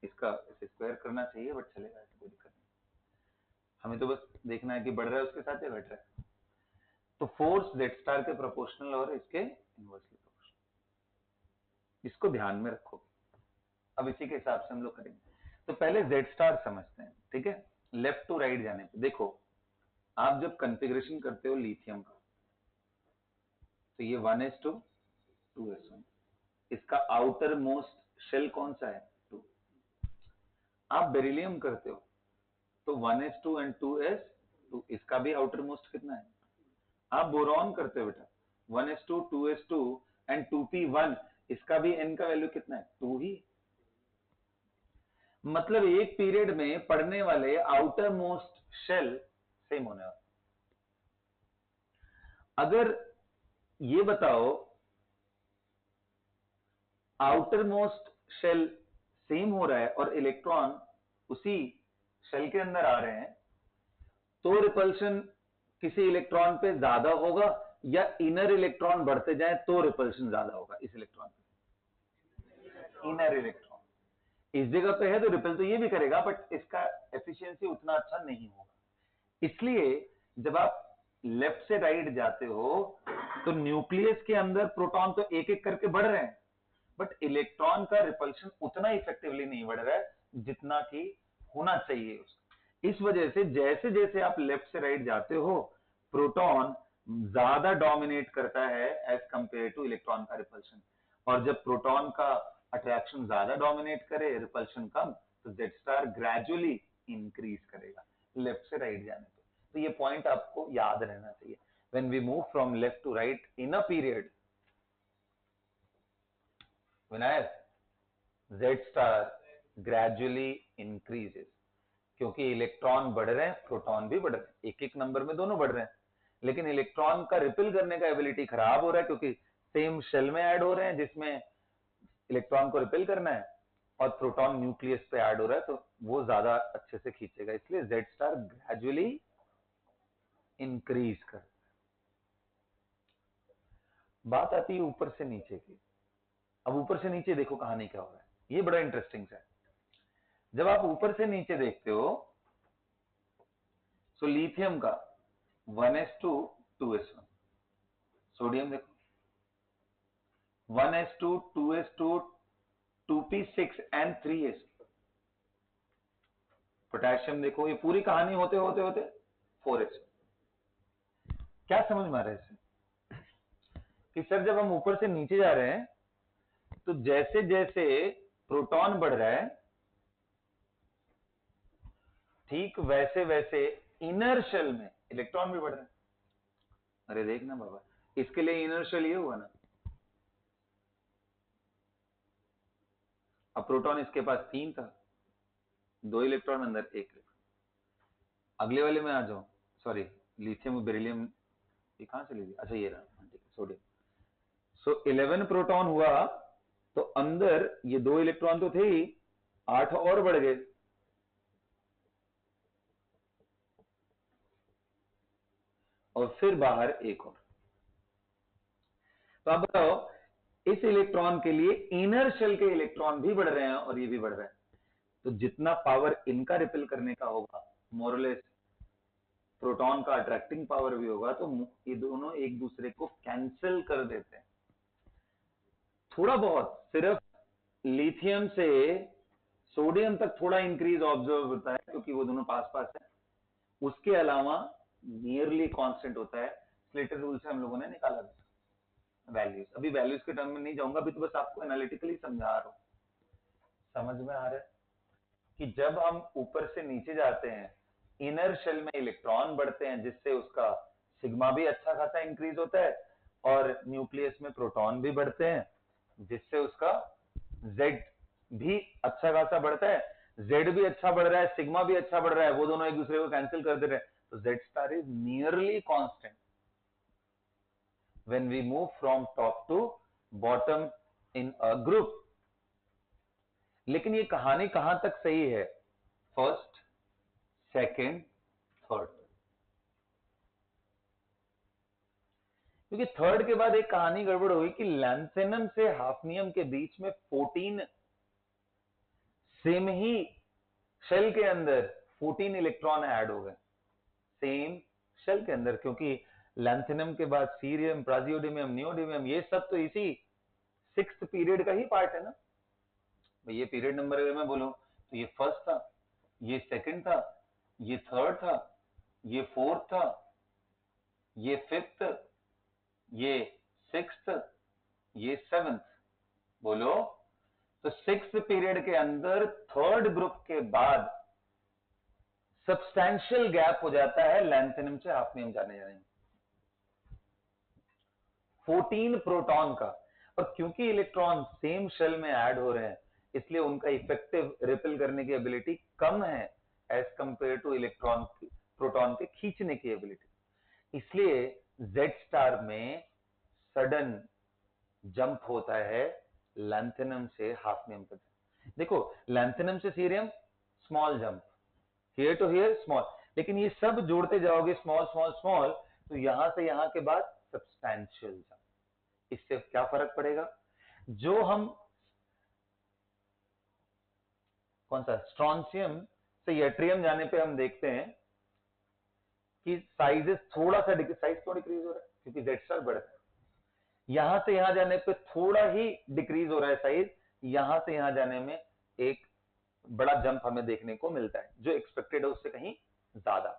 इसका इसे स्क्वायर करना चाहिए बट चलेगा, ऐसा कोई दिक्कत नहीं। हमें तो बस देखना है कि बढ़ रहा है उसके साथ या घट रहा है। तो फोर्स Z स्टार के प्रोपोर्शनल और इसके इनवर्सली प्रोपोर्शनल, इसको ध्यान में रखो। अब इसी के हिसाब से हम लोग करेंगे। तो पहले Z स्टार समझते हैं। ठीक है। लेफ्ट टू राइट जाने पे देखो, आप जब कॉन्फ़िगरेशन करते हो लिथियम का, तो ये 1s2 2s1, इसका आउटर मोस्ट शेल कौन सा है? 2। आप बेरिलियम करते हो तो 1s2 एंड 2s2, इसका भी आउटर मोस्ट कितना है? आप बोरॉन करते हो बेटा 1s2 2s2 एंड 2p1, इसका भी n का वैल्यू कितना है? 2 ही। मतलब एक पीरियड में पढ़ने वाले आउटर मोस्ट शेल सेम होने वाला। अगर ये बताओ आउटर मोस्ट शेल सेम हो रहा है और इलेक्ट्रॉन उसी शेल के अंदर आ रहे हैं, तो रिपल्शन किसी इलेक्ट्रॉन पे ज्यादा होगा या इनर इलेक्ट्रॉन बढ़ते जाए तो रिपल्शन ज्यादा होगा इस इलेक्ट्रॉन पे? इनर इलेक्ट्रॉन इस जगह पे है तो रिपेल तो ये भी करेगा, बट इसका एफिशिएंसी उतना अच्छा नहीं होगा। इसलिए जब आप लेफ्ट से राइट जाते हो तो न्यूक्लियस के अंदर प्रोटॉन तो एक एक करके बढ़ रहे हैं, बट इलेक्ट्रॉन का रिपल्शन उतना इफेक्टिवली नहीं बढ़ रहा है जितना कि होना चाहिए उसका। इस वजह से जैसे जैसे आप लेफ्ट से राइट जाते हो, प्रोटॉन ज्यादा डोमिनेट करता है एज कंपेयर टू इलेक्ट्रॉन का रिपल्शन। और जब प्रोटॉन का अट्रैक्शन ज्यादा डोमिनेट करे, रिपल्शन कम, तो जेड स्टार ग्रेजुअली इंक्रीज करेगा लेफ्ट से राइट जाने पे। तो ये पॉइंट आपको याद रहना चाहिए। When we move from left to right in a period, Vinayak, Z star gradually increases, क्योंकि इलेक्ट्रॉन बढ़ रहे हैं, प्रोटॉन भी बढ़ रहे हैं, एक एक नंबर में दोनों बढ़ रहे हैं। लेकिन इलेक्ट्रॉन का रिपेल करने का एबिलिटी खराब हो रहा है, क्योंकि सेम शेल में ऐड हो रहे हैं जिसमें इलेक्ट्रॉन को रिपेल करना है, और प्रोटॉन न्यूक्लियस पे ऐड हो रहा है, तो वो ज्यादा अच्छे से खींचेगा। इसलिए जेड स्टार ग्रेजुअली इंक्रीज कर। बात आती है ऊपर से नीचे की। अब ऊपर से नीचे देखो कहानी क्या हो रहा है, ये बड़ा इंटरेस्टिंग है। जब आप ऊपर से नीचे देखते हो, तो लिथियम का 1s2 2s1, सोडियम देखो 1s2 2s2 2p6 and 3s, potassium देखो, ये पूरी कहानी होते होते होते 4s। क्या समझ में आ रहा है इससे कि सर जब हम ऊपर से नीचे जा रहे हैं, तो जैसे जैसे प्रोटॉन बढ़ रहा है, ठीक वैसे वैसे इनर शेल में इलेक्ट्रॉन भी बढ़ रहे हैं। अरे देखना बाबा, इसके लिए इनर शेल ये हुआ ना। अब प्रोटॉन इसके पास 3 था, 2 इलेक्ट्रॉन अंदर, 1 इलेक्ट्रॉन। अगले वाले में आ जाओ, सॉरी, लिथियम बेरिलियम ये कहां चली गई, अच्छा ये रहा, ठीक है, सोडियम। सो 11 प्रोटॉन हुआ, तो अंदर ये 2 इलेक्ट्रॉन तो थे ही, 8 और बढ़ गए। और फिर बाहर एक और। तो अब बताओ, इस इलेक्ट्रॉन के लिए इनर शेल के इलेक्ट्रॉन भी बढ़ रहे हैं और ये भी बढ़ रहे हैं, तो जितना पावर इनका रिपेल करने का होगा, मोरलेस प्रोटॉन का अट्रैक्टिंग पावर भी होगा, तो ये दोनों एक दूसरे को कैंसिल कर देते हैं। थोड़ा बहुत सिर्फ लिथियम से सोडियम तक थोड़ा इंक्रीज ऑब्जर्व होता है, क्योंकि वो दोनों पास पास है। उसके अलावा नियरली कांस्टेंट होता है। स्लेटर रूल से हम लोगों ने निकाला था वैल्यूज। अभी वैल्यूज के टर्म में नहीं जाऊंगा, अभी तो बस आपको एनालिटिकली समझा रहा हूं। समझ में आ रहा है कि जब हम ऊपर से नीचे जाते हैं, इनर शेल में इलेक्ट्रॉन बढ़ते हैं, जिससे उसका सिग्मा भी अच्छा खासा इंक्रीज होता है, और न्यूक्लियस में प्रोटॉन भी बढ़ते हैं, जिससे उसका जेड भी अच्छा खासा बढ़ता है। जेड भी अच्छा बढ़ रहा है, सिग्मा भी अच्छा बढ़ रहा है, वो दोनों एक दूसरे को कैंसिल कर दे रहे हैं, तो Z star is nearly constant when we move from top to bottom in a group। लेकिन ये कहानी कहां तक सही है, फर्स्ट, सेकंड, थर्ड। क्योंकि थर्ड के बाद एक कहानी गड़बड़ हुई कि लैंथेनम से हाफनियम के बीच में 14 सेम ही शेल के अंदर 14 इलेक्ट्रॉन ऐड हो गए सेम शेल के अंदर, क्योंकि लैंथेनम के बाद सीरियम, प्राजियोडियम, नियोडियम, ये सब तो इसी 6th पीरियड का ही पार्ट है ना। ये पीरियड नंबर अगर मैं बोलूं, तो ये फर्स्ट था, ये सेकंड था, ये थर्ड था, ये फोर्थ था, ये फिफ्थ, ये सिक्स्थ, ये सेवंथ। बोलो, तो 6th पीरियड के अंदर थर्ड ग्रुप के बाद सब्सटैंशियल गैप हो जाता है लैंथेनम से हाफनियम जाने में, 14 प्रोटॉन का। और क्योंकि इलेक्ट्रॉन सेम शेल में ऐड हो रहे हैं, इसलिए उनका इफेक्टिव रिपेल करने की एबिलिटी कम है as compared to electron proton के खींचने की एबिलिटी। इसलिए जेड स्टार में सडन जंप होता है लैंथेनम से हाफनियम तक। देखो, लैंथेनम से cerium small jump, here to here small, लेकिन ये सब जोड़ते जाओगे स्मॉल स्मॉल स्मॉल, तो यहां से यहां के बाद सब्सटैंशियल जंप। इससे क्या फर्क पड़ेगा, जो हम कौन सा स्ट्रॉन्सियम से यट्रियम जाने पे हम देखते हैं कि साइजेस थोड़ा सा साइज तो डिक्रीज हो रहा है, क्योंकि जेड स्टार बढ़ता है। यहां से यहां जाने पे थोड़ा ही डिक्रीज हो रहा है साइज, यहां से यहां जाने में एक बड़ा जंप हमें देखने को मिलता है, जो एक्सपेक्टेड है उससे कहीं ज्यादा।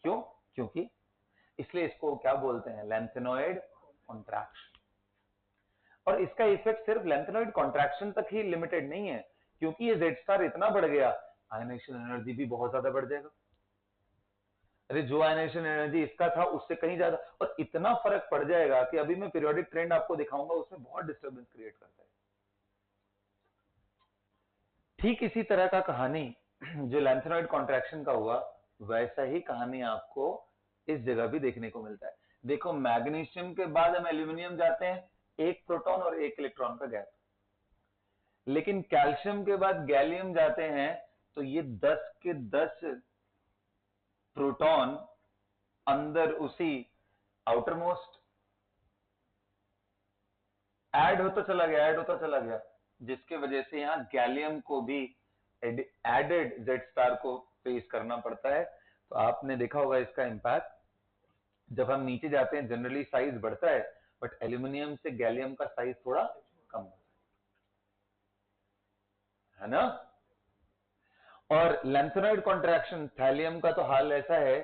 क्यों? क्योंकि इसलिए इसको क्या बोलते हैं, लैंथेनॉइड कॉन्ट्रैक्शन। और इसका इफेक्ट सिर्फ लैंथेनॉइड कॉन्ट्रैक्शन तक ही लिमिटेड नहीं है, क्योंकि ये जेड स्टार इतना बढ़ गया, आयनाइजेशन एनर्जी भी बहुत ज्यादा बढ़ जाएगा। अरे जो आयनाइजेशन एनर्जी इसका था उससे कहीं ज्यादा, और इतना फर्क पड़ जाएगा कि अभी मैं पीरियोडिक ट्रेंड आपको दिखाऊंगा, उसमें बहुत डिस्टर्बेंस क्रिएट करता है। ठीक इसी तरह का कहानी जो लैंथेनॉइड कॉन्ट्रैक्शन का हुआ, वैसा ही कहानी आपको इस जगह भी देखने को मिलता है। देखो मैग्नीशियम के बाद हम एल्यूमिनियम जाते हैं, एक प्रोटॉन और एक इलेक्ट्रॉन का गैप, लेकिन कैल्शियम के बाद गैलियम जाते हैं तो ये 10 के 10 प्रोटॉन अंदर उसी आउटर मोस्ट ऐड होता चला गया, ऐड होता चला गया, जिसके वजह से यहां गैलियम को भी एडेड जेड स्टार को फेस करना पड़ता है। तो आपने देखा होगा इसका इम्पैक्ट, जब हम नीचे जाते हैं जनरली साइज बढ़ता है, बट एल्यूमिनियम से गैलियम का साइज थोड़ा कम होता है ना। और लैंथेनॉइड कॉन्ट्रैक्शन थैलियम का तो हाल ऐसा है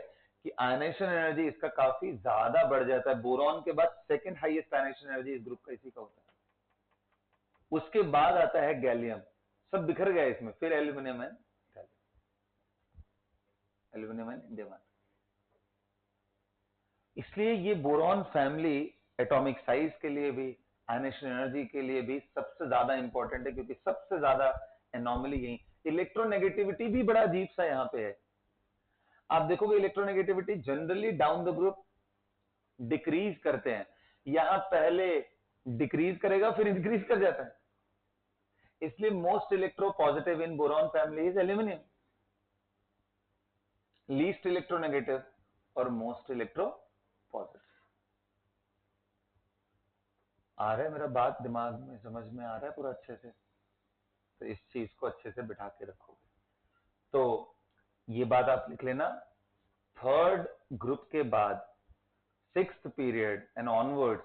कि आयनाइजेशन एनर्जी इसका काफी ज्यादा बढ़ जाता है, बोरॉन के बाद सेकंड हाईएस्ट आयनाइजेशन एनर्जी इस ग्रुप का इसी का होता है, उसके बाद आता है गैलियम, सब बिखर गया इसमें, फिर aluminium and aluminium and indium. इसलिए ये बोरॉन फैमिली एटॉमिक साइज के लिए भी, आयनाइजेशन एनर्जी के लिए भी सबसे ज्यादा इंपॉर्टेंट है, क्योंकि सबसे ज्यादा एनॉमली यही, इलेक्ट्रोनेगेटिविटी भी बड़ा अजीब सा यहां पे है। आप देखोगे electronegativity generally down the group decrease करते हैं, यहां पहले डिक्रीज करेगा फिर इंक्रीज कर जाता है। इसलिए most electro positive in boron family is aluminium, least electronegative और मोस्ट इलेक्ट्रो पॉजिटिव। आ रहा है मेरा बात दिमाग में, समझ में आ रहा है पूरा अच्छे से? तो इस चीज को अच्छे से बिठा के रखोगे तो ये बात आप लिख लेना, थर्ड ग्रुप के बाद sixth period and onwards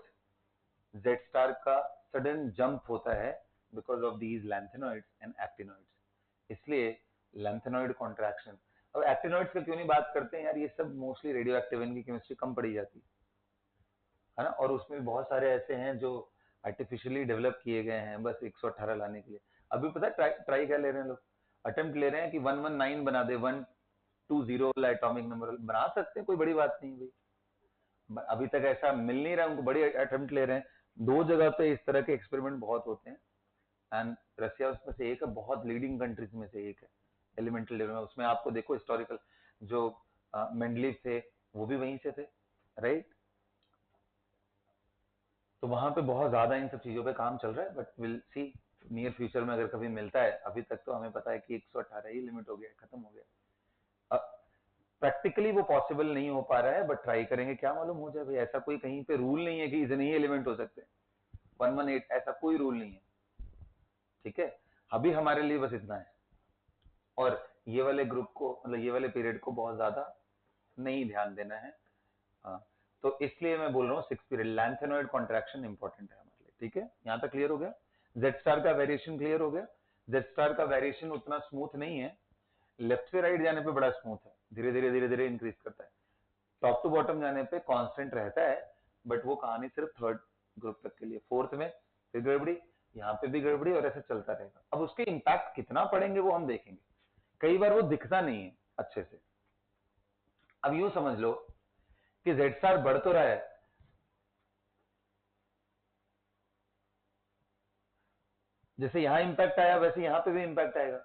Z star का सडन जंप होता है because of these lanthanoids and actinoids. इसलिए लैंथेनॉइड कॉन्ट्रैक्शन। अब एक्टिनॉइड्स का क्यों नहीं बात करते हैं यार, ये सब मोस्टली रेडियो एक्टिव, इनकी केमिस्ट्री कम पढ़ी जाती है ना, और उसमें बहुत सारे ऐसे हैं जो आर्टिफिशियली डेवलप किए गए हैं बस 118 लाने के लिए। अभी पता है ट्राई क्या ले रहे हैं लोग, अटेम्प्ट ले रहे हैं कि 119 बना दे, 120 वाला एटॉमिक नंबर बना सकते हैं, कोई बड़ी बात नहीं भाई। अभी तक ऐसा मिल नहीं रहा, उनको बड़ी अटेम्प्ट ले रहे हैं। दो जगह पे इस तरह के एक्सपेरिमेंट बहुत होते हैं, एंड रसिया उसमें से एक है, बहुत लीडिंग कंट्रीज में से एक है एलिमेंटल लेवल में। उसमें आपको देखो हिस्टोरिकल जो मेंडलीव थे वो भी वहीं से थे, राइट। तो वहां पे बहुत ज्यादा इन सब चीजों पे काम चल रहा है, but will see near future में अगर कभी मिलता है। अभी तक तो हमें पता है कि 118 ही लिमिट हो गया, खत्म हो गया। प्रैक्टिकली वो पॉसिबल नहीं हो पा रहा है, बट ट्राई करेंगे, क्या मालूम हो जाए भाई। ऐसा कोई कहीं पे रूल नहीं है कि इतने ही एलिमेंट हो सकते हैं, 118 ऐसा कोई रूल नहीं है, ठीक है। अभी हमारे लिए बस इतना है, और ये वाले ग्रुप को, मतलब ये वाले पीरियड को बहुत ज्यादा नहीं ध्यान देना है। हाँ, तो इसलिए मैं बोल रहा हूँ six period lanthanoid contraction important है हमारे लिए, ठीक है। यहाँ तक क्लियर हो गया, जेड स्टार का वेरिएशन क्लियर हो गया। जेड स्टार का वेरिएशन उतना स्मूथ नहीं है, लेफ्ट से राइट जाने पे बड़ा स्मूथ है, धीरे धीरे धीरे धीरे इंक्रीज करता है। टॉप टू बॉटम जाने पे कांस्टेंट रहता है, बट वो कहानी सिर्फ थर्ड ग्रुप तक के लिए, फोर्थ में फिर गड़बड़ी, यहाँ पे भी गड़बड़ी, और ऐसे चलता रहेगा। अब उसके इम्पैक्ट कितना पड़ेंगे वो हम देखेंगे, कई बार वो दिखता नहीं है अच्छे से। अब यूं समझ लो कि जेड स्टार बढ़ तो रहा है, जैसे यहां इंपैक्ट आया वैसे यहां पे भी इंपैक्ट आएगा,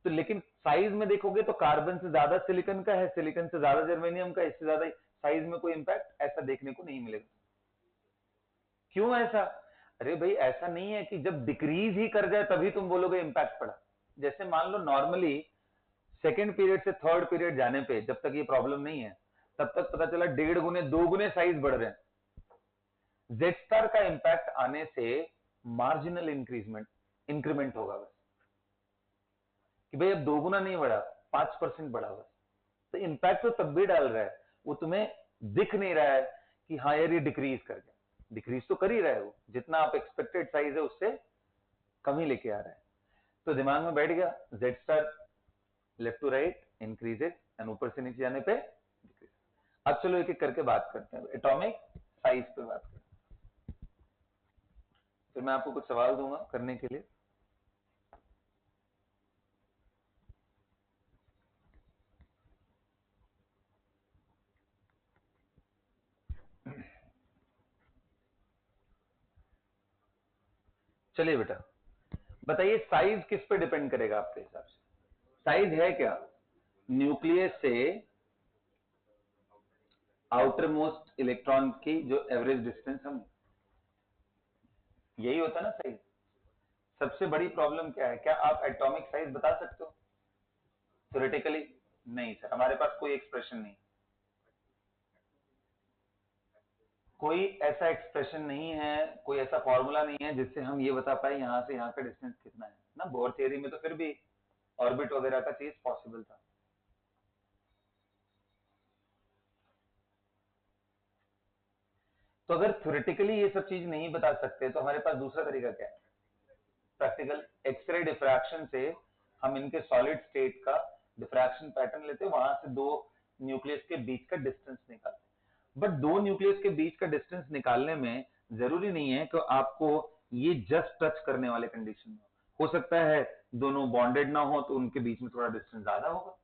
तो लेकिन साइज में देखोगे तो कार्बन से ज्यादा सिलिकॉन का है, सिलिकॉन से ज्यादा जर्मेनियम का, इससे ज्यादा साइज में कोई इंपैक्ट ऐसा देखने को नहीं मिलेगा। क्यों ऐसा? अरे भाई ऐसा नहीं है कि जब डिक्रीज ही कर जाए तभी तुम बोलोगे इंपैक्ट पड़ा। जैसे मान लो नॉर्मली सेकेंड पीरियड से थर्ड पीरियड जाने पे, जब तक ये प्रॉब्लम नहीं है, तब तक पता चला 1.5 गुने 2 गुने साइज बढ़ रहे हैं। जेड स्टार का इंपैक्ट आने से मार्जिनल इंक्रीमेंट होगा बस, कि भाई अब 2 गुना नहीं बढ़ा, 5% बढ़ा बस। तो इंपैक्ट तो तब भी डाल रहा है, वो तुम्हें दिख नहीं रहा है कि हाँ यार ये डिक्रीज कर गया। डिक्रीज तो कर ही रहा है वो, जितना आप एक्सपेक्टेड साइज है उससे कम ही लेके आ रहा है। तो दिमाग में बैठ गया Z star left to right increases and ऊपर से नीचे जाने पे डिक्रीज। अब चलो एक एक करके बात करते हैं, एटॉमिक साइज पे बात करते हैं, फिर मैं आपको कुछ सवाल दूंगा करने के लिए। चलिए बेटा बताइए साइज किस पे डिपेंड करेगा आपके हिसाब से? साइज है क्या? न्यूक्लियस से आउटर मोस्ट इलेक्ट्रॉन की जो एवरेज डिस्टेंस, हम यही होता है ना साइज। सबसे बड़ी प्रॉब्लम क्या है, क्या आप एटॉमिक साइज बता सकते हो थ्योरेटिकली? नहीं सर, हमारे पास कोई एक्सप्रेशन नहीं, कोई ऐसा एक्सप्रेशन नहीं है, कोई ऐसा फॉर्मूला नहीं है जिससे हम ये बता पाए यहां से यहां का डिस्टेंस कितना है ना। बोर थियरी में तो फिर भी ऑर्बिट वगैरह का चीज पॉसिबल था। तो अगर थ्योरेटिकली ये सब चीज नहीं बता सकते तो हमारे पास दूसरा तरीका क्या है? प्रैक्टिकल एक्सरे डिफ्रैक्शन से हम इनके सॉलिड स्टेट का डिफ्रैक्शन पैटर्न लेते हैं, वहां से दो न्यूक्लियस के बीच का डिस्टेंस निकालते हैं। बट दो न्यूक्लियस के बीच का डिस्टेंस निकालने में जरूरी नहीं है कि आपको ये जस्ट टच करने वाले कंडीशन में हो सकता है दोनों बॉन्डेड ना हो तो उनके बीच में थोड़ा डिस्टेंस ज्यादा होगा,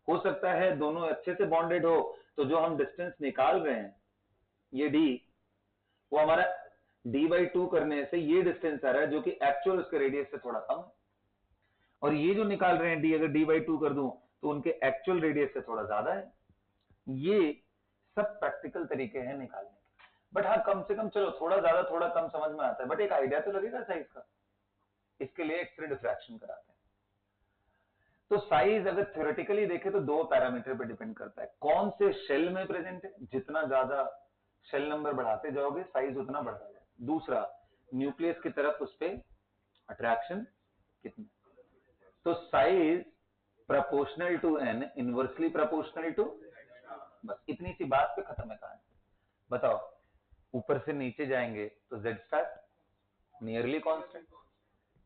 हो सकता है दोनों अच्छे से बॉन्डेड हो तो जो हम डिस्टेंस निकाल रहे हैं ये डी, वो हमारा d/2 करने से ये डिस्टेंस आ रहा है जो कि एक्चुअल उसके रेडियस से थोड़ा कम है, और ये जो निकाल रहे हैं d अगर d/2 कर दूं तो उनके एक्चुअल रेडियस से थोड़ा ज्यादा है। ये सब प्रैक्टिकल तरीके हैं निकालने के, बट हाँ कम से कम चलो थोड़ा ज्यादा थोड़ा कम समझ में आता है, बट एक आइडिया तो लगेगा साइज का। इसके लिए एक्सरे डिफ्रैक्शन कराते हैं। तो साइज अगर थ्योरेटिकली देखे तो दो पैरामीटर पे डिपेंड करता है, कौन से शेल में प्रेजेंट है, जितना ज्यादा शेल नंबर बढ़ाते जाओगे साइज उतना बढ़ता जाएगा। दूसरा न्यूक्लियस की तरफ उस पर अट्रैक्शन कितना। तो size proportional to n, inversely proportional to, बस इतनी सी बात पे खत्म है कहानी। बताओ ऊपर से नीचे जाएंगे तो Z star nearly constant,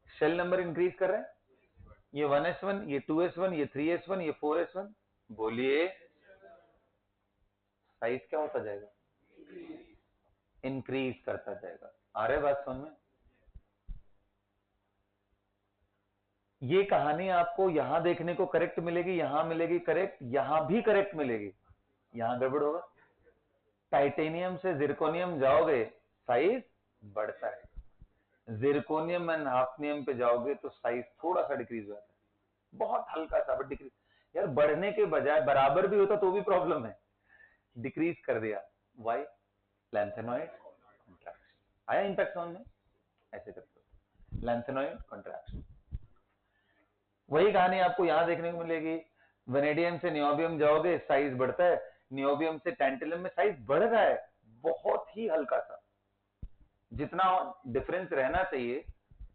shell number increase कर रहे हैं, ये 1s1 ये 2s1 ये 3s1 ये 4s1, बोलिए साइज क्या होता जाएगा? इंक्रीज करता जाएगा। आ रहे बात समझ में? ये कहानी आपको यहां देखने को करेक्ट मिलेगी, यहां मिलेगी करेक्ट, यहां भी करेक्ट मिलेगी, यहां गड़बड़ होगा। टाइटेनियम से जिरकोनियम जाओगे साइज बढ़ता है, जिरकोनियम एंड हाफनियम पे जाओगे तो साइज थोड़ा सा डिक्रीज हो जाता है, बहुत हल्का सा बट डिक्रीज। यार बढ़ने के बजाय बराबर भी होता तो भी प्रॉब्लम है, डिक्रीज कर दिया। वाई? Lanthanoid contraction. आया इंपैक्ट समझ में? ऐसे करते हो लैंथेनॉइड कॉन्ट्रैक्शन। वही कहानी आपको यहां देखने को मिलेगी, वेनेडियम से नियोबियम जाओगे साइज बढ़ता है, नियोबियम से टैंटेलम में साइज बढ़ रहा है, बहुत ही हल्का सा, जितना डिफरेंस रहना चाहिए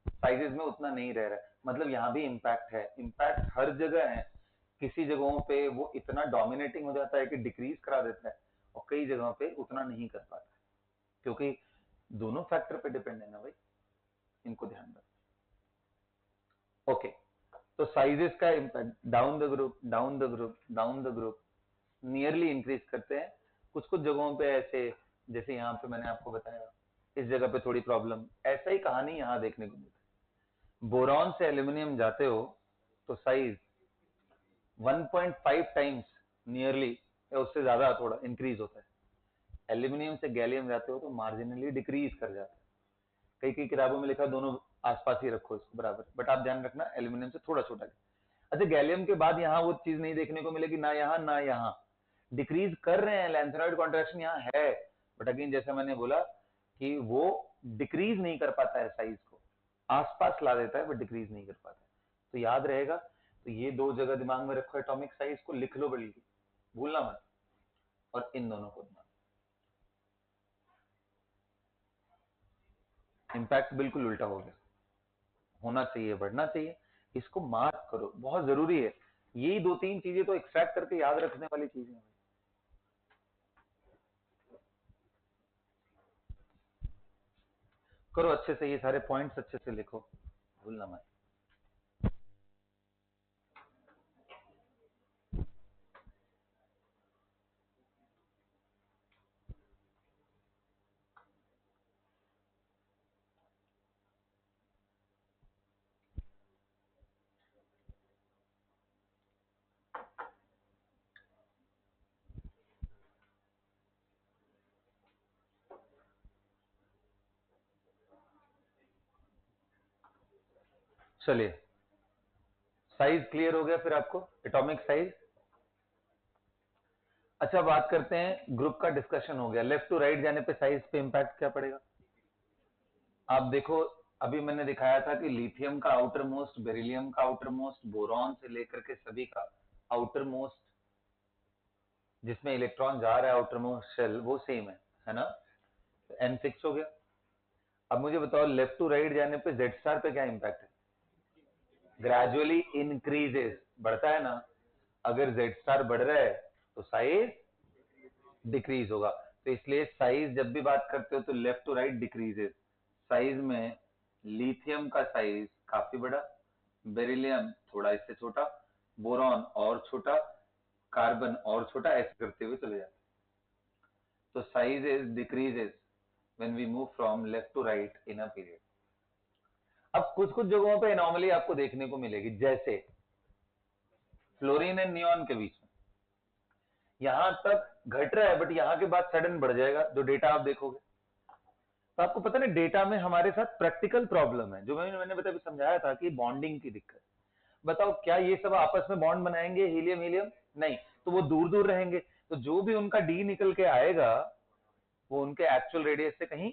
साइजेस में उतना नहीं रह रहा है। मतलब यहां भी इंपैक्ट है, इंपैक्ट हर जगह है। किसी जगहों पे वो इतना डोमिनेटिंग हो जाता है कि डिक्रीज करा देता है, और कई जगहों पे उतना नहीं कर पाता, क्योंकि दोनों फैक्टर पे डिपेंड है ना भाई, इनको ध्यान रखो। ओके, तो साइजेस का impact down the group down the group down the group nearly increase करते हैं। कुछ कुछ जगहों पे ऐसे, जैसे यहाँ पे मैंने आपको बताया इस जगह पे थोड़ी प्रॉब्लम, ऐसा ही कहानी यहाँ देखने को मिलती है। बोरॉन से एल्यूमिनियम जाते हो तो साइज 1.5 टाइम्स नियरली या उससे ज्यादा थोड़ा इंक्रीज होता है। एल्यूमिनियम से गैलियम जाते हो तो मार्जिनली डिक्रीज कर जाता है। कई कई किताबों में लिखा दोनों आसपास ही रखो इसको बराबर, बट आप ध्यान रखना एल्यूमिनियम से थोड़ा छोटा है। अच्छा गैलियम के बाद यहाँ वो चीज नहीं देखने को मिलेगी, ना यहाँ ना यहाँ, डिक्रीज कर रहे हैं, लैंथेनॉइड कॉन्ट्रैक्शन यहाँ है, बट अगेन जैसा मैंने बोला कि वो डिक्रीज नहीं कर पाता है साइज को, आसपास ला देता है बट डिक्रीज नहीं कर पाता है। तो याद रहेगा, तो ये दो जगह दिमाग में रखो, एटॉमिक साइज को लिख लो बल्कि, भूलना मत, और इन दोनों को ध्यान। इंपैक्ट बिल्कुल उल्टा हो गया, होना चाहिए बढ़ना चाहिए, इसको मार्क करो, बहुत जरूरी है। यही दो तीन चीजें तो एक्सट्रैक्ट करके याद रखने वाली चीजें हैं। करो अच्छे से, ये सारे पॉइंट्स अच्छे से लिखो, भूलना मत। चलिए, साइज क्लियर हो गया फिर आपको, एटॉमिक साइज। अच्छा, बात करते हैं, ग्रुप का डिस्कशन हो गया, लेफ्ट टू राइट जाने पे साइज पे इंपैक्ट क्या पड़ेगा? आप देखो, अभी मैंने दिखाया था कि लिथियम का आउटर मोस्ट, बेरिलियम का आउटर मोस्ट, बोरॉन से लेकर के सभी का आउटर मोस्ट जिसमें इलेक्ट्रॉन जा रहा है आउटर मोस्ट शेल, वो सेम है ना? एन फिक्स हो गया। अब मुझे बताओ, लेफ्ट टू राइट जाने पे जेड स्टार पे क्या इंपैक्ट है? ग्रेजुअली इंक्रीजेस, बढ़ता है ना। अगर जेड स्टार बढ़ रहा है तो साइज डिक्रीज होगा। तो इसलिए साइज जब भी बात करते हो तो left to right decreases. Size में लिथियम का साइज काफी बड़ा, बेरिलियम थोड़ा इससे छोटा, बोरॉन और छोटा, कार्बन और छोटा, ऐसे करते हुए चले जाते हैं। तो size is decreases when we move from left to right in a period. अब कुछ कुछ जगहों पे एनॉमली आपको देखने को मिलेगी, जैसे फ्लोरीन एंड नियॉन के बीच में यहां तक घट रहा है, बट यहां के बाद सडन बढ़ जाएगा, जो डेटा आप देखोगे। तो आपको पता नहीं, डेटा में हमारे साथ प्रैक्टिकल प्रॉब्लम है, जो मैंने बताया समझाया था कि बॉन्डिंग की दिक्कत। बताओ, क्या ये सब आपस में बॉन्ड बनाएंगे हीलियम हीलियम? नहीं, तो वो दूर दूर रहेंगे। तो जो भी उनका डी निकल के आएगा वो उनके एक्चुअल रेडियस से कहीं,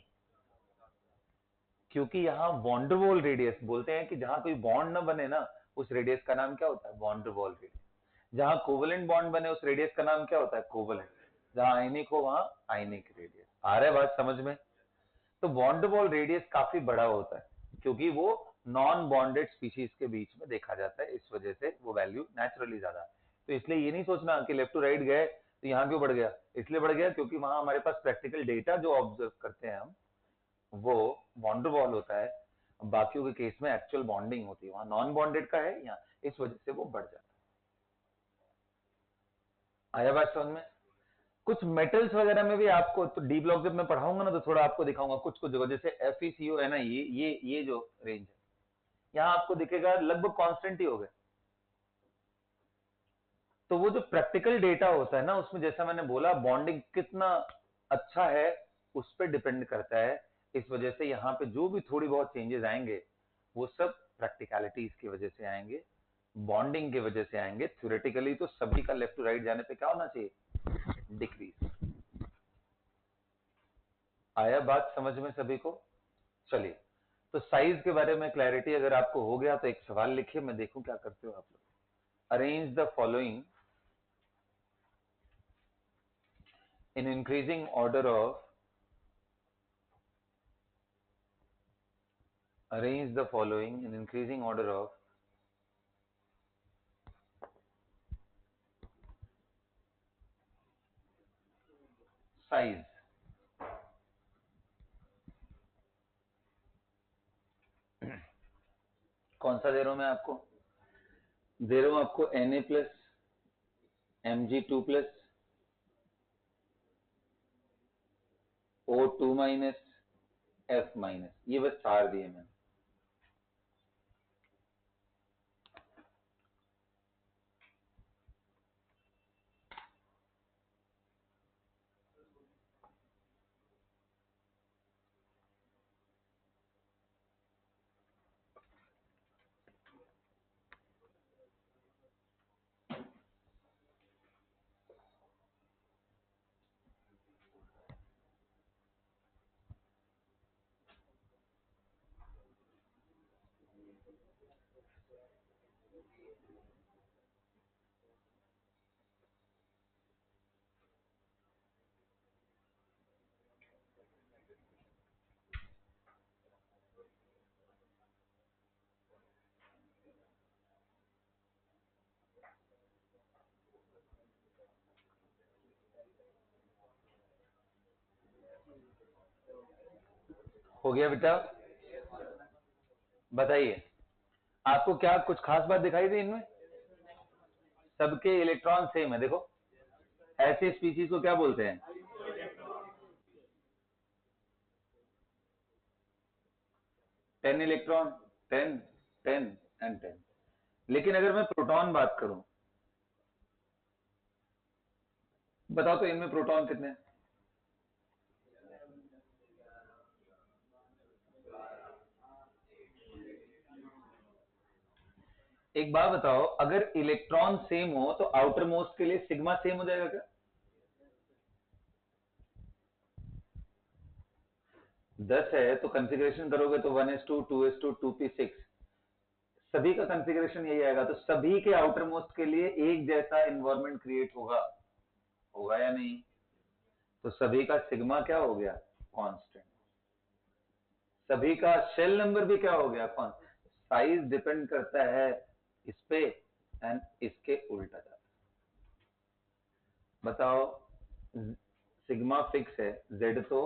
क्योंकि यहां वॉन्डरवॉल रेडियस बोलते हैं कि जहां कोई बॉन्ड ना बने ना, उस रेडियस का नाम क्या होता है? Van der Waals radius. जहां कोवलेंट बॉन्ड बने उस रेडियस का नाम क्या होता है? कोवलेंट। जहां आयनिक हो वहां आयनिक रेडियस। आ रहा है बात समझ में? तो वॉन्डरवॉल रेडियस काफी बड़ा होता है, क्योंकि वो नॉन बॉन्डेड स्पीशीज के बीच में देखा जाता है, इस वजह से वो वैल्यू नेचुरली ज्यादा है। तो इसलिए ये नहीं सोचना कि लेफ्ट टू राइट गए तो यहाँ क्यों बढ़ गया। इसलिए बढ़ गया क्योंकि वहां हमारे पास प्रैक्टिकल डेटा जो ऑब्जर्व करते हैं हम, वो वॉन्डरवॉल होता है। बाकियों के केस में एक्चुअल बॉन्डिंग होती है, वहां नॉन बॉन्डेड का है, यहाँ इस वजह से वो बढ़ जाता है। आया बात समझ में? कुछ मेटल्स वगैरह में भी आपको तो डी ब्लॉक जब मैं पढ़ाऊंगा ना तो थोड़ा आपको दिखाऊंगा, कुछ कुछ जगह जैसे FeCO है ना, ये जो रेंज है यहाँ आपको दिखेगा लगभग कांस्टेंट ही हो गए। तो वो जो प्रैक्टिकल डेटा होता है ना, उसमें जैसा मैंने बोला बॉन्डिंग कितना अच्छा है उस पर डिपेंड करता है। इस वजह से यहाँ पे जो भी थोड़ी बहुत चेंजेस आएंगे वो सब प्रैक्टिकलिटीज की वजह से आएंगे, बॉन्डिंग की वजह से आएंगे। थ्योरेटिकली तो सभी का लेफ्ट टू राइट जाने पे क्या होना चाहिए? डिक्रीज। आया बात समझ में सभी को? चलिए, तो साइज के बारे में क्लैरिटी अगर आपको हो गया तो एक सवाल लिखिए, मैं देखूं क्या करते हो आप लोग। Arrange the following in increasing order of, arrange the following in increasing order of size। कौन सा दे रहा हूं मैं आपको? दे रहा हूं आपको Na plus, Mg2 plus, O2 minus, F minus, ये बस 4 दिए मैंने। हो गया बेटा? बताइए, आपको क्या कुछ खास बात दिखाई दी इनमें? सबके इलेक्ट्रॉन सेम है। देखो, ऐसे स्पीशीज को क्या बोलते हैं? 10 इलेक्ट्रॉन, 10, 10 एंड 10। लेकिन अगर मैं प्रोटॉन बात करूं, बताओ तो इनमें प्रोटॉन कितने हैं? एक बात बताओ, अगर इलेक्ट्रॉन सेम हो तो आउटर मोस्ट के लिए सिग्मा सेम हो जाएगा क्या? 10 है तो कंफिग्रेशन करोगे तो 1s2, 2s2, 2p6, सभी का कंफिग्रेशन यही आएगा, तो सभी के आउटर मोस्ट के लिए एक जैसा एनवायरनमेंट क्रिएट होगा, होगा या नहीं? तो सभी का सिग्मा क्या हो गया? कांस्टेंट। सभी का शेल नंबर भी क्या हो गया? कांस्टेंट। साइज डिपेंड करता है इस पे एंड इसके उल्टा जाता है। बताओ, सिग्मा फिक्स है, जेड तो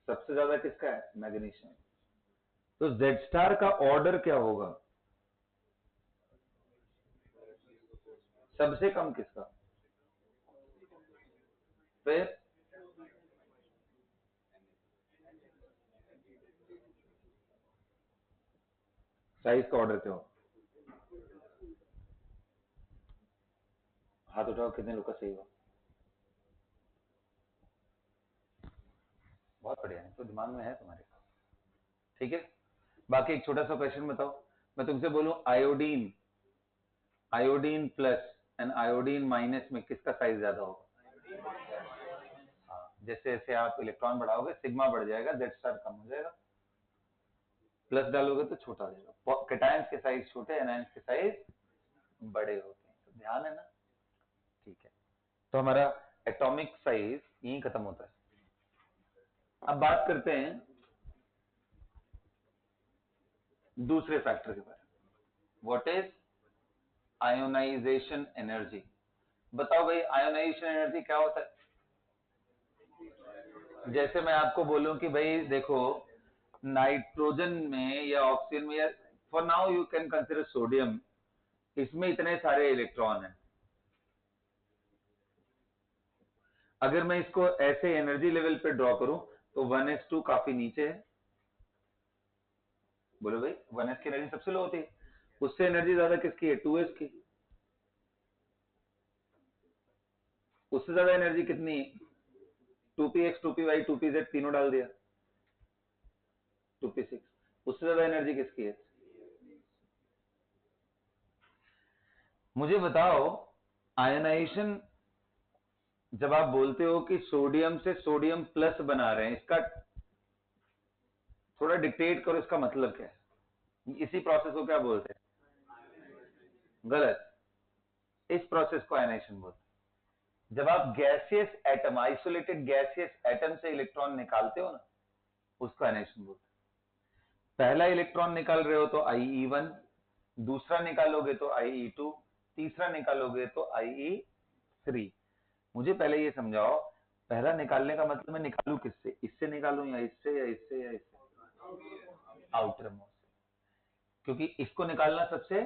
सबसे ज्यादा किसका है? मैग्नीशियम। तो जेड स्टार का ऑर्डर क्या होगा? सबसे कम किसका? फिर साइज का ऑर्डर क्या हो? हाथ उठाओ, कितने लोग का सही हुआ? बहुत बढ़िया है, तो दिमाग में है तुम्हारे। ठीक है, बाकी एक छोटा सा क्वेश्चन बताओ। मैं तुमसे बोलूं iodine, iodine plus and iodine minus में किसका साइज ज्यादा होगा? हाँ, जैसे जैसे आप इलेक्ट्रॉन बढ़ाओगे सिग्मा बढ़ जाएगा, जेड स्टार कम हो जाएगा। प्लस डालोगे तो छोटा हो जाएगा। कैटायंस के साइज छोटे, एनायंस के साइज बड़े होते हैं, तो ध्यान है ना? ठीक है, तो हमारा एटॉमिक साइज यही खत्म होता है। अब बात करते हैं दूसरे फैक्टर के बारे में। What is ionisation energy? बताओ भाई, आयोनाइजेशन एनर्जी क्या होता है? जैसे मैं आपको बोलूं कि भाई देखो, नाइट्रोजन में या ऑक्सीजन में, या for now you can consider sodium, इसमें इतने सारे इलेक्ट्रॉन हैं। अगर मैं इसको ऐसे एनर्जी लेवल पे ड्रॉ करूं तो 1s2 काफी नीचे है। बोलो भाई, 1s की एनर्जी सबसे लो होती है, उससे एनर्जी ज्यादा किसकी है? 2s की। उससे ज्यादा एनर्जी कितनी है? 2px, 2py, 2pz तीनों डाल दिया, 2p6। उससे ज्यादा एनर्जी किसकी है? मुझे बताओ, आयनाइजेशन जब आप बोलते हो कि सोडियम से सोडियम प्लस बना रहे हैं, इसका थोड़ा डिक्टेट करो, इसका मतलब क्या है? इसी प्रोसेस को क्या बोलते हैं? गलत। इस प्रोसेस को आयनाइजेशन बोलते हैं। जब आप gaseous atom, isolated gaseous atom से इलेक्ट्रॉन निकालते हो ना, उसको आयनाइजेशन बोलते हैं। पहला इलेक्ट्रॉन निकाल रहे हो तो IE1, दूसरा निकालोगे तो IE2, तीसरा निकालोगे तो IE3। मुझे पहले ये समझाओ, पहला निकालने का मतलब मैं निकालू किससे? इससे निकालू या इससे या इससे या इससे? आउटर मोस्ट, क्योंकि इसको निकालना सबसे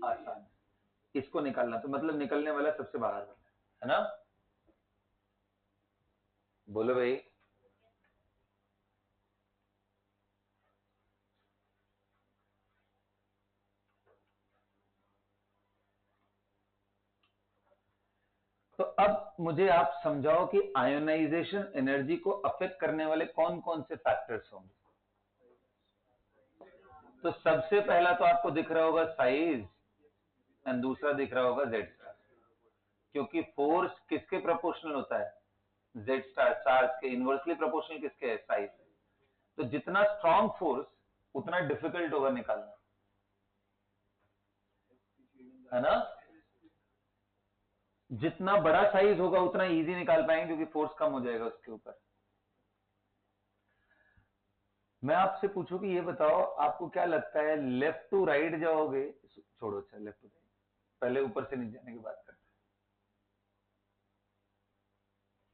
आसान है, इसको निकालना तो मतलब निकलने वाला सबसे बाहर वाला है ना? बोलो भाई। तो अब मुझे आप समझाओ कि आयोनाइजेशन एनर्जी को अफेक्ट करने वाले कौन कौन से फैक्टर्स होंगे? तो सबसे पहला तो आपको दिख रहा होगा साइज, एंड दूसरा दिख रहा होगा जेड स्टार, क्योंकि फोर्स किसके प्रोपोर्शनल होता है? जेड स्टार चार्ज के इनवर्सली प्रोपोर्शनल किसके है? साइज। तो जितना स्ट्रॉन्ग फोर्स उतना डिफिकल्ट होगा निकालना, है ना? जितना बड़ा साइज होगा उतना इजी निकाल पाएंगे, क्योंकि फोर्स कम हो जाएगा उसके ऊपर। मैं आपसे पूछूं कि ये बताओ, आपको क्या लगता है लेफ्ट टू राइट जाओगे? छोड़ो, अच्छा लेफ्ट टू राइट, पहले ऊपर से नीचे जाने की बात करते हैं।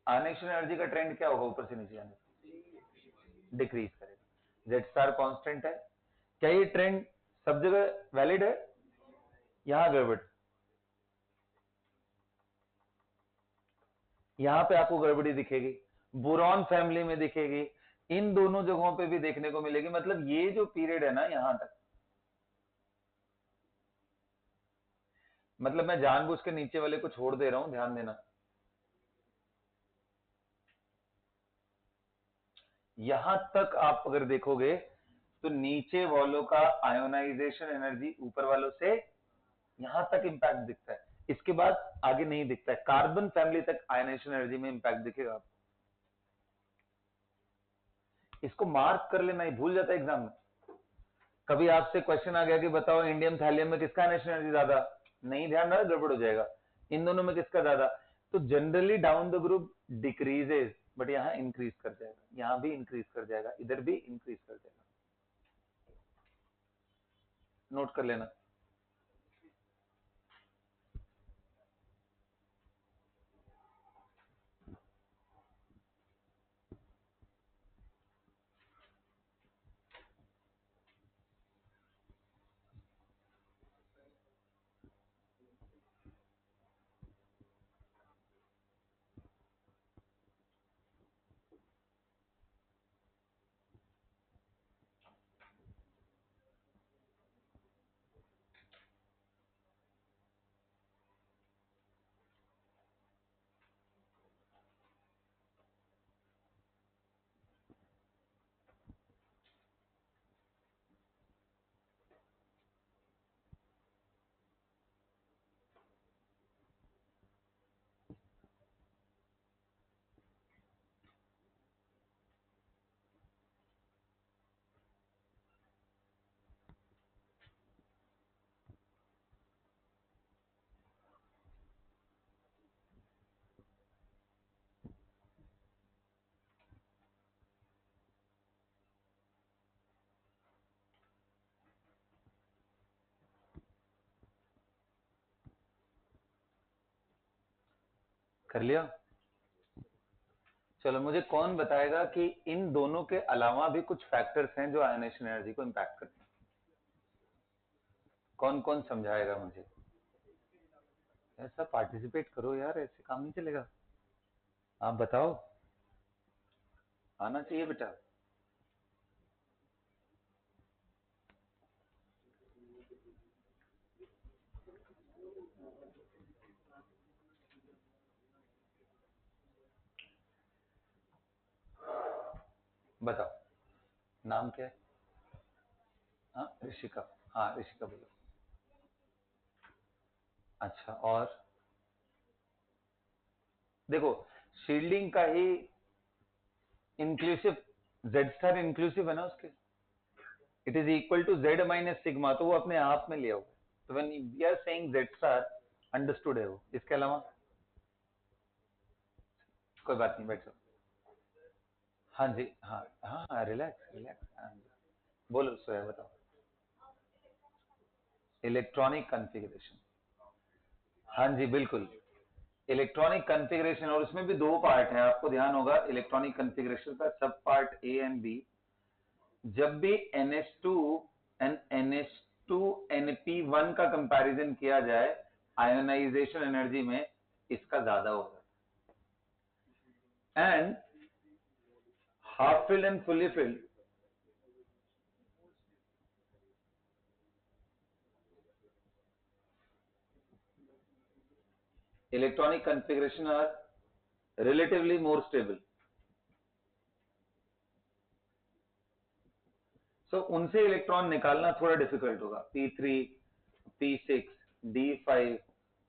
आयनाइजेशन एनर्जी का ट्रेंड क्या होगा ऊपर से नीचे जाने का? डिक्रीज करेगा। जेड स्टार कांस्टेंट है। क्या ये ट्रेंड सब जगह वैलिड है? यहां गड़बड़, यहां पे आपको गड़बड़ी दिखेगी, बोरॉन फैमिली में दिखेगी, इन दोनों जगहों पे भी देखने को मिलेगी। मतलब ये जो पीरियड है ना यहां तक, मतलब मैं जानबूझ के नीचे वाले को छोड़ दे रहा हूं, ध्यान देना। यहां तक आप अगर देखोगे तो नीचे वालों का आयोनाइजेशन एनर्जी ऊपर वालों से यहां तक इंपैक्ट दिखता है, इसके बाद आगे नहीं दिखता है। कार्बन फैमिली तक आयोनाइजेशन एनर्जी में इंपैक्ट दिखेगा। इसको मार्क कर लेना, ही भूल जाता है एग्जाम में। कभी आपसे क्वेश्चन आ गया कि बताओ इंडियम थैलियम में किसका आयोनाइजेशन एनर्जी ज्यादा, नहीं ध्यान रहा, गड़बड़ हो जाएगा। इन दोनों में किसका ज्यादा, तो generally down the group decreases, but यहां इंक्रीज कर जाएगा, यहां भी इंक्रीज कर जाएगा, इधर भी इंक्रीज कर जाएगा। नोट कर लेना। कर लिया? चलो मुझे कौन बताएगा कि इन दोनों के अलावा भी कुछ फैक्टर्स हैं जो आयनेशन एनर्जी को इंपैक्ट करते हैं? कौन कौन समझाएगा मुझे? ऐसा पार्टिसिपेट करो यार, ऐसे काम नहीं चलेगा। आप बताओ, आना चाहिए बेटा। बताओ, नाम क्या है? हाँ ऋषिका, हाँ ऋषिका बोलो। अच्छा, और देखो शील्डिंग का ही इंक्लूसिव, जेड स्टार इंक्लूसिव है ना उसके, it is equal to Z minus sigma, तो वो अपने आप में लिया हुआ है। तो when we are saying Z star, understood है वो। इसके अलावा कोई बात नहीं, बैठ जाओ। हाँ जी, हाँ हाँ हाँ, रिलैक्स रिलैक्स, हाँ जी। बोलो सोया, बताओ। इलेक्ट्रॉनिक कॉन्फ़िगरेशन, हाँ जी बिल्कुल। इलेक्ट्रॉनिक कॉन्फ़िगरेशन, और उसमें भी दो पार्ट है, आपको ध्यान होगा इलेक्ट्रॉनिक कॉन्फ़िगरेशन का, सब पार्ट ए एंड बी। जब भी NH2 एंड NH2 NP1 का कंपैरिजन किया जाए आयोनाइजेशन एनर्जी में, इसका ज्यादा होगा। And half filled and fully filled, electronic configuration are relatively more stable. So उनसे इलेक्ट्रॉन निकालना थोड़ा डिफिकल्ट होगा। P3, P6, D5,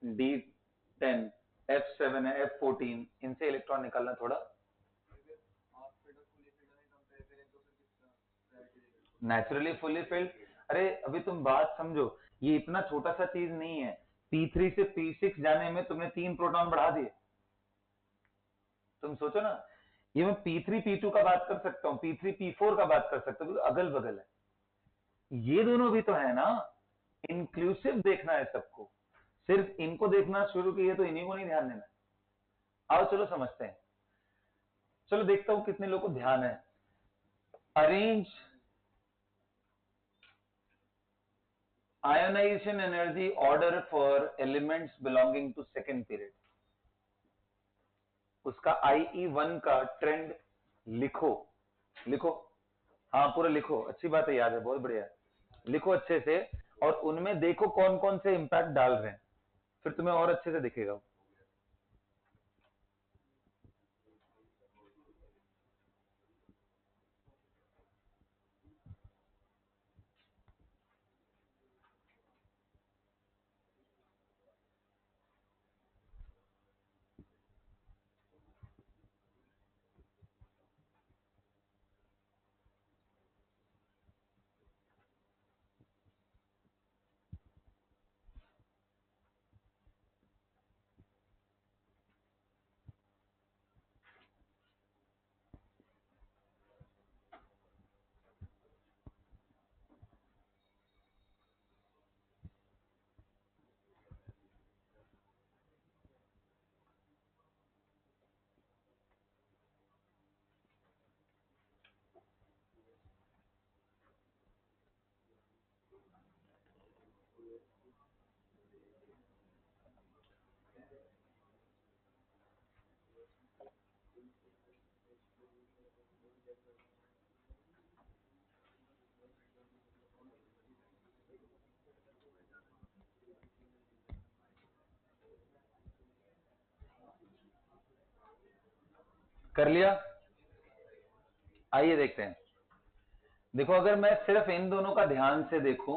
D10, F7 है, F14, इनसे इलेक्ट्रॉन निकालना थोड़ा नेचुरली फुली फिल्ड। अरे अभी तुम बात समझो, ये इतना छोटा सा चीज नहीं है। P3 से P6 जाने में तुमने 3 प्रोटॉन बढ़ा दिए। तुम सोचो ना, ये मैं P3 P2 का बात कर सकता हूँ, P3 P4 का बात कर सकता हूँ, अगल बगल है। ये दोनों भी तो है ना, इंक्लूसिव देखना है सबको। सिर्फ इनको देखना शुरू किए तो इन्हीं को नहीं ध्यान देना। आओ चलो समझते हैं। चलो देखता हूं कितने लोगों को ध्यान है। Arrange ionisation energy order for elements belonging to second period, उसका IE1 का ट्रेंड लिखो। लिखो, हाँ पूरा लिखो, अच्छी बात है, याद है, बहुत बढ़िया, लिखो अच्छे से, और उनमें देखो कौन कौन से इंपैक्ट डाल रहे हैं, फिर तुम्हें और अच्छे से दिखेगा। कर लिया, आइए देखते हैं। देखो अगर मैं सिर्फ इन दोनों का ध्यान से देखूं,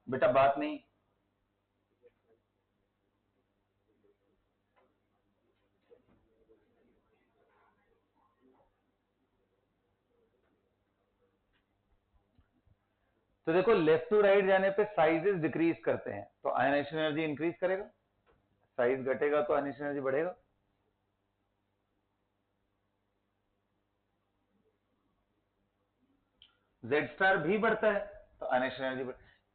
बेटा बात नहीं, तो देखो लेफ्ट टू राइट जाने पे साइजेस डिक्रीज करते हैं, तो आयनाइजेशन एनर्जी इंक्रीज करेगा, साइज घटेगा तो आयनाइजेशन एनर्जी बढ़ेगा। जेड स्टार भी बढ़ता है तो आयनाइजेशन एनर्जी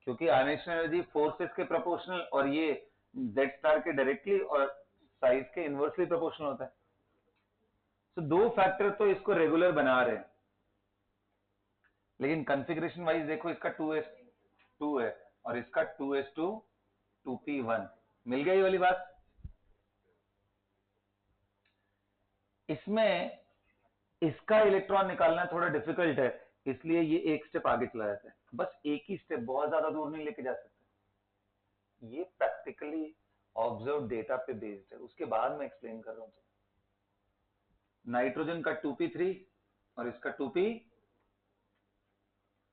क्योंकि आयनाइजेशन एनर्जी फोर्सेस के प्रोपोर्शनल, और ये जेड स्टार के डायरेक्टली और साइज के इनवर्सली प्रोपोर्शनल होता है। तो दो फैक्टर तो इसको रेगुलर बना रहे हैं, लेकिन कॉन्फ़िगरेशन वाइज देखो, इसका 2s2 है और इसका 2s2 2p1, मिल गई वाली बात। इसमें इसका इलेक्ट्रॉन निकालना थोड़ा डिफिकल्ट है, इसलिए ये एक स्टेप आगे चला जाता है, बस एक ही स्टेप, बहुत ज्यादा दूर नहीं लेके जा सकते। ये प्रैक्टिकली ऑब्जर्व डेटा पे बेस्ड है, उसके बाद मैं एक्सप्लेन कर रहा हूं। नाइट्रोजन का 2p3 और इसका 2p,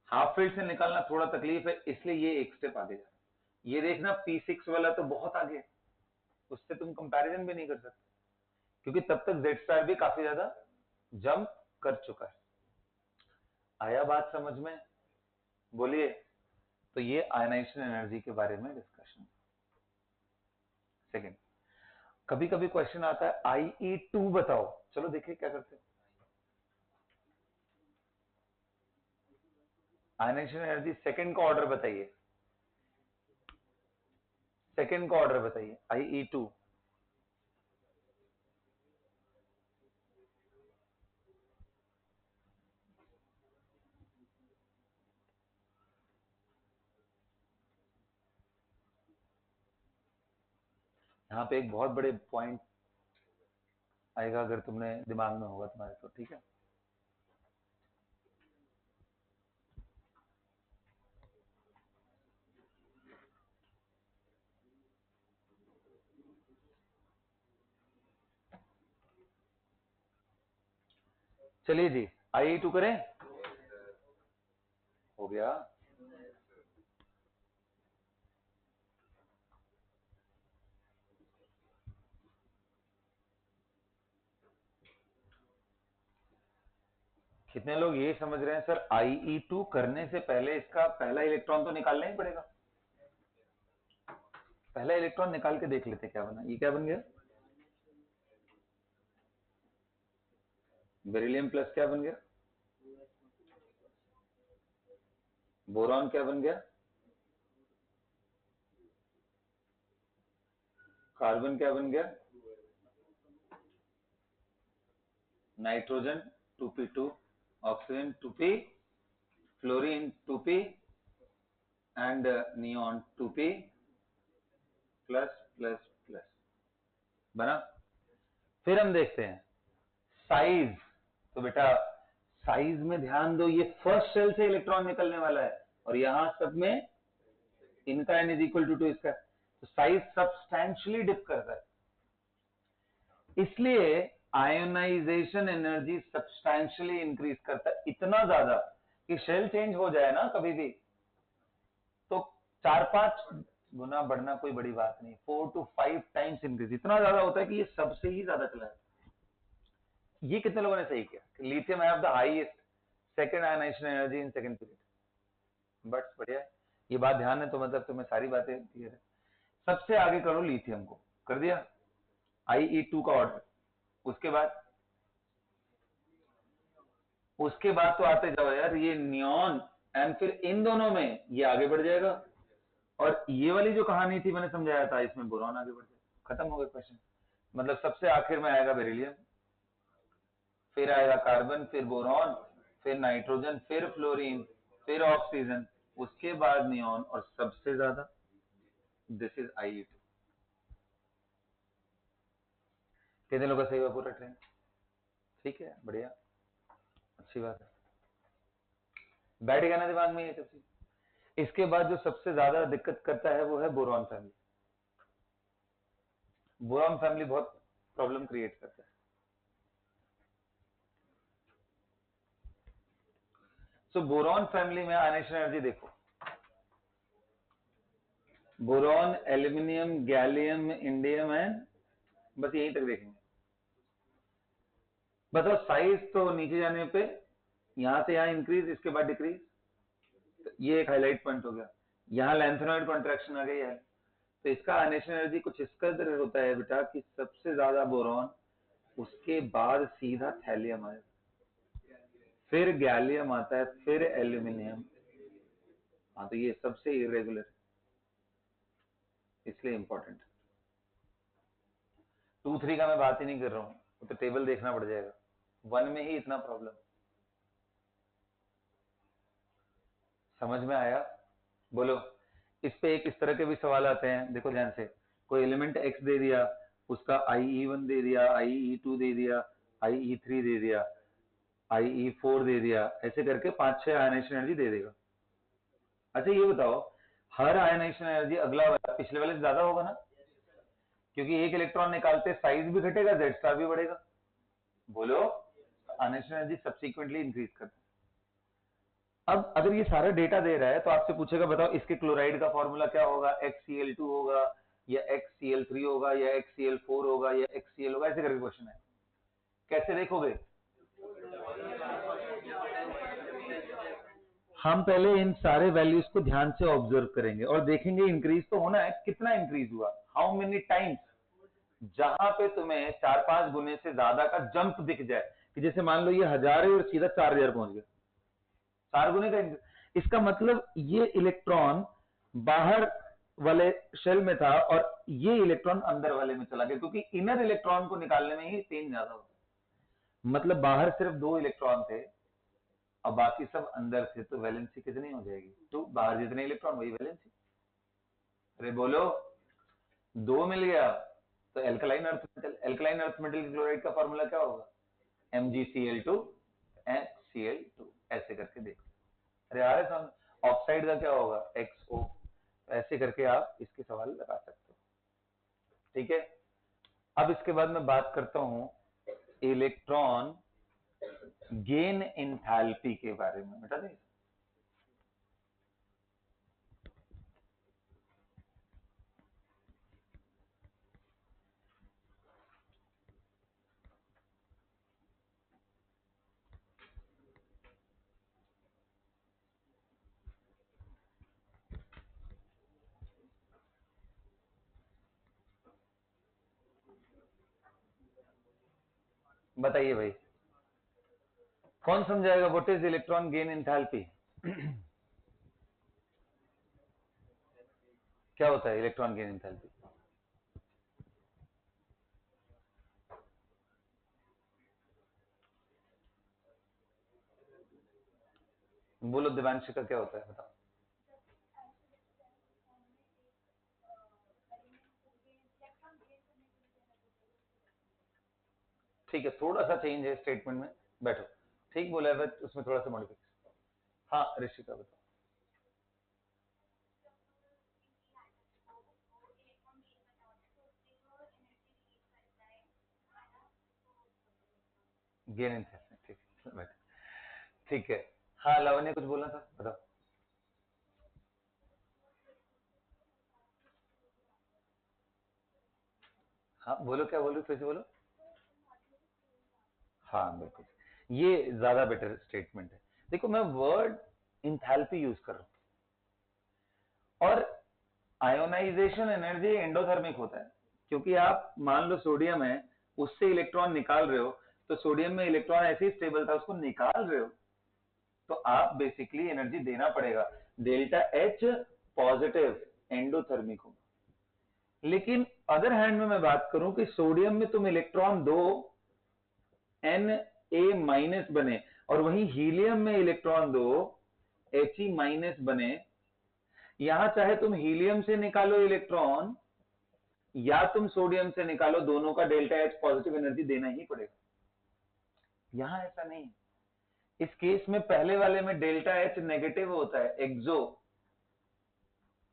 हाफ फील्ड से निकालना थोड़ा तकलीफ है, इसलिए ये एक स्टेप आगे जा रहा है। ये देखना p6 वाला तो बहुत आगे, उससे तुम कंपैरिजन भी नहीं कर सकते, क्योंकि तब तक जेड स्टार भी काफी ज्यादा जंप कर चुका है। आया बात समझ में? बोलिए। तो ये आयनाइजेशन एनर्जी के बारे में डिस्कशन। सेकंड, कभी कभी क्वेश्चन आता है IE2 बताओ, चलो देखिए क्या करते हैं। आयनाइजेशन एनर्जी सेकंड का ऑर्डर बताइए, सेकंड का ऑर्डर बताइए IE2। यहाँ पे एक बहुत बड़े पॉइंट आएगा, अगर तुमने दिमाग में होगा तुम्हारे, तो ठीक है। चलिए जी, IE2 करें, हो गया। कितने लोग ये समझ रहे हैं सर IE2 करने से पहले इसका पहला इलेक्ट्रॉन तो निकालना ही पड़ेगा? पहला इलेक्ट्रॉन निकाल के देख लेते क्या बना। ये क्या बन गया? बेरिलियम प्लस क्या बन गया? बोरॉन क्या बन गया? कार्बन क्या बन गया? Nitrogen 2p2, oxygen 2p, fluorine 2p, and neon 2p plus plus plus बना। फिर हम देखते हैं साइज। तो बेटा साइज में ध्यान दो, ये फर्स्ट शेल से इलेक्ट्रॉन निकलने वाला है और यहां सब में इनका n इज इक्वल टू इसका, तो साइज सब्सटैंशियली डिप करता है, इसलिए आयोनाइजेशन एनर्जी सब्सटैंशियली इंक्रीज करता है, इतना ज्यादा कि शेल चेंज हो जाए ना कभी भी तो 4-5 गुना बढ़ना कोई बड़ी बात नहीं, 4 to 5 टाइम्स इंक्रीज इतना ज्यादा होता है कि ये सबसे ही ज्यादा चला है। ये कितने लोगों ने सही किया? Lithium have the highest second ionisation energy in second period. But बढ़िया, ये बात ध्यान है तो मतलब तुम्हें सारी बातें क्लियर है। सबसे आगे करो लिथियम को, कर दिया IE2 का ऑर्डर। उसके बाद तो आते जाओ यार, ये नियॉन एंड फिर इन दोनों में ये आगे बढ़ जाएगा, और ये वाली जो कहानी थी मैंने समझाया था, इसमें बोरॉन आगे बढ़ जाएगा, खत्म हो गया क्वेश्चन। मतलब सबसे आखिर में आएगा बेरिलियम, फिर आएगा कार्बन, फिर बोरॉन, फिर नाइट्रोजन, फिर फ्लोरीन, फिर ऑक्सीजन, उसके बाद नियॉन, और सबसे ज्यादा दिस इज IE2। कितने लोगों का सही हुआ पूरा ट्रेन? ठीक है, बढ़िया, अच्छी बात है, बैठ गया ना दिमाग में ये सब चीज। इसके बाद जो सबसे ज्यादा दिक्कत करता है वो है बोरॉन फैमिली। बोरॉन फैमिली बहुत प्रॉब्लम क्रिएट करता है। सो बोरॉन फैमिली में आयनाइजेशन एनर्जी देखो, boron, aluminium, gallium, indium and बस यहीं तक देखेंगे। बताओ साइज तो नीचे जाने पे यहां से यहां इंक्रीज, इसके बाद डिक्रीज, तो ये एक हाईलाइट पॉइंट हो गया। यहां लैंथेनॉइड कॉन्ट्रैक्शन आ गई है, तो इसका आयनाइजेशन एनर्जी कुछ इस कदर होता है बेटा कि सबसे ज्यादा बोरॉन, उसके बाद सीधा थैलियम आएगा, फिर गैलियम आता है, फिर एल्यूमिनियम। हाँ तो ये सबसे इरेगुलर, इसलिए इंपॉर्टेंट। 2-3 का मैं बात ही नहीं कर रहा हूं, तो टेबल देखना पड़ जाएगा, 1 में ही इतना प्रॉब्लम। समझ में आया? बोलो। इस पे एक इस तरह के भी सवाल आते हैं, देखो ध्यान से, कोई एलिमेंट x दे दिया, उसका IE1 दे दिया, IE2 दे दिया, IE3 दे दिया, IE4 दे दिया, ऐसे करके 5-6 आयनाइजेशन एनर्जी दे देगा। अच्छा ये बताओ, हर आयनाइजेशन एनर्जी अगला वाला पिछले वाले से ज्यादा होगा ना, क्योंकि एक इलेक्ट्रॉन निकालते साइज भी घटेगा, जेड स्टार भी बढ़ेगा। बोलो, आयनाइजेशन एनर्जी सब्सिक्वेंटली इंक्रीज करता है। अब अगर ये सारा डेटा दे रहा है तो आपसे पूछेगा बताओ इसके क्लोराइड का फॉर्मूला क्या होगा, XCl2 होगा या XCl3 होगा या XCl4 होगा या XCl होगा, ऐसे करके क्वेश्चन है। कैसे देखोगे? हम पहले इन सारे वैल्यूज को ध्यान से ऑब्जर्व करेंगे और देखेंगे इंक्रीज तो होना है, कितना इंक्रीज हुआ, हाउ मेनी टाइम्स। जहां पे तुम्हें 4-5 गुने से ज्यादा का जंप दिख जाए, कि जैसे मान लो ये 1000 है और सीधा 4000 पहुंच गया, 4 गुने का, इसका मतलब ये इलेक्ट्रॉन बाहर वाले शेल में था और ये इलेक्ट्रॉन अंदर वाले में चला गया, क्योंकि इनर इलेक्ट्रॉन को निकालने में ही 3 ज्यादा होता है। मतलब बाहर सिर्फ 2 इलेक्ट्रॉन थे और बाकी सब अंदर थे, तो वैलेंसी कितनी हो जाएगी? 2। बाहर जितने इलेक्ट्रॉन वही वैलेंसी। अरे बोलो, 2 मिल गया तो alkaline earth metal, alkaline earth metal chloride का फॉर्मूला क्या होगा? MgCl2 HCl2, ऐसे करके देखो। अरे आ रहे समझ। ऑक्साइड का क्या होगा? XO। ऐसे करके आप इसके सवाल लगा सकते हो, ठीक है। अब इसके बाद मैं बात करता हूं इलेक्ट्रॉन गेन एंथैल्पी के बारे में। बेटा देख, बताइए भाई, कौन समझाएगा what is electron gain enthalpy? क्या होता है इलेक्ट्रॉन गेन एंथैल्पी? बोलो दिवांश का क्या होता है, बताओ। ठीक है, थोड़ा सा चेंज है स्टेटमेंट में, बैठो। ठीक बोला है, बट उसमें थोड़ा सा मॉडिफिकेशन। हाँ ऋषिका बताओ। गेन इन, ठीक है बैठो। ठीक है, हाँ लावण्य कुछ बोलना था, बताओ। हाँ बोलो, क्या बोल रहे हो, फिर से बोलो। हाँ बिल्कुल, ये ज्यादा बेटर स्टेटमेंट है। देखो मैं वर्ड इंथैल्पी यूज कर रहा हूं, और आयोनाइजेशन एनर्जी एंडोथर्मिक होता है, क्योंकि आप मान लो सोडियम है, उससे इलेक्ट्रॉन निकाल रहे हो, तो सोडियम में इलेक्ट्रॉन ऐसे ही स्टेबल था, उसको निकाल रहे हो, तो आप बेसिकली एनर्जी देना पड़ेगा। डेल्टा एच पॉजिटिव एंडोथर्मिक होगा। लेकिन अदर हैंड में मैं बात करूं कि सोडियम में तुम इलेक्ट्रॉन दो, एन ए माइनस बने, और वहीं हीलियम में इलेक्ट्रॉन दो, एच ई माइनस बने। यहां चाहे तुम हीलियम से निकालो इलेक्ट्रॉन या तुम सोडियम से निकालो, दोनों का डेल्टा एच पॉजिटिव एनर्जी देना ही पड़ेगा। यहां ऐसा नहीं है। इस केस में पहले वाले में डेल्टा एच नेगेटिव होता है, एक्सो,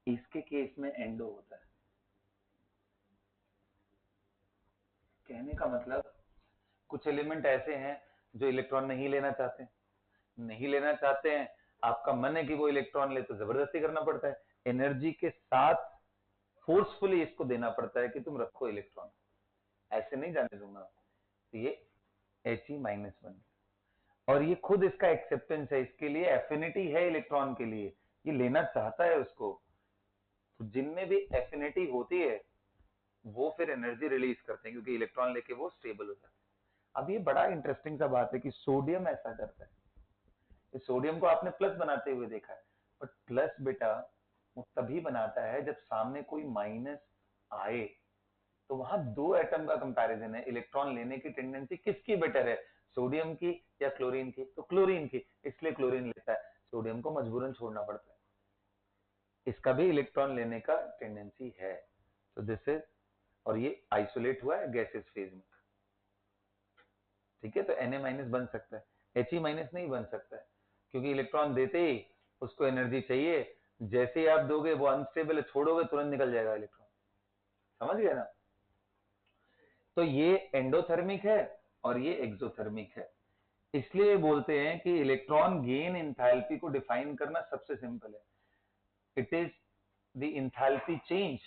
इसके केस में एंडो होता है। कहने का मतलब कुछ एलिमेंट ऐसे हैं जो इलेक्ट्रॉन नहीं लेना चाहते, नहीं लेना चाहते हैं, आपका मन है कि वो इलेक्ट्रॉन ले, तो जबरदस्ती करना पड़ता है, एनर्जी के साथ फोर्सफुली इसको देना पड़ता है कि तुम रखो इलेक्ट्रॉन, ऐसे नहीं जाने दूंगा। तो ये एच ई माइनस वन, और ये खुद इसका एक्सेप्टेंस है, इसके लिए एफिनिटी है इलेक्ट्रॉन के लिए, ये लेना चाहता है उसको। तो जिनमें भी एफिनिटी होती है वो फिर एनर्जी रिलीज करते हैं, क्योंकि इलेक्ट्रॉन लेके वो स्टेबल हो जाता है। अब ये बड़ा इंटरेस्टिंग सा बात है कि सोडियम ऐसा करता है, इस सोडियम को आपने प्लस बनाते हुए देखा है, बट प्लस बेटा वो तभी बनाता है जब सामने कोई माइनस आए, तो वहां दो एटम का कंपैरिजन है, इलेक्ट्रॉन लेने की टेंडेंसी किसकी बेटर है, सोडियम की या क्लोरीन की, तो क्लोरीन की, इसलिए क्लोरीन लेता है, सोडियम को मजबूरन छोड़ना पड़ता है, इसका भी इलेक्ट्रॉन लेने का टेंडेंसी है। तो दिस इज, और ये आइसोलेट हुआ है गैसेस फेज में, ठीक है, तो Na माइनस बन सकता है, He माइनस नहीं बन सकता है, क्योंकि इलेक्ट्रॉन देते ही उसको एनर्जी चाहिए, जैसे ही आप दोगे वो अनस्टेबल है, छोड़ोगे तुरंत निकल जाएगा इलेक्ट्रॉन, समझ गए ना। तो ये एंडोथर्मिक है और ये एक्सोथर्मिक है। इसलिए बोलते हैं कि इलेक्ट्रॉन गेन इंथैल्पी को डिफाइन करना सबसे सिंपल है, it is the enthalpy change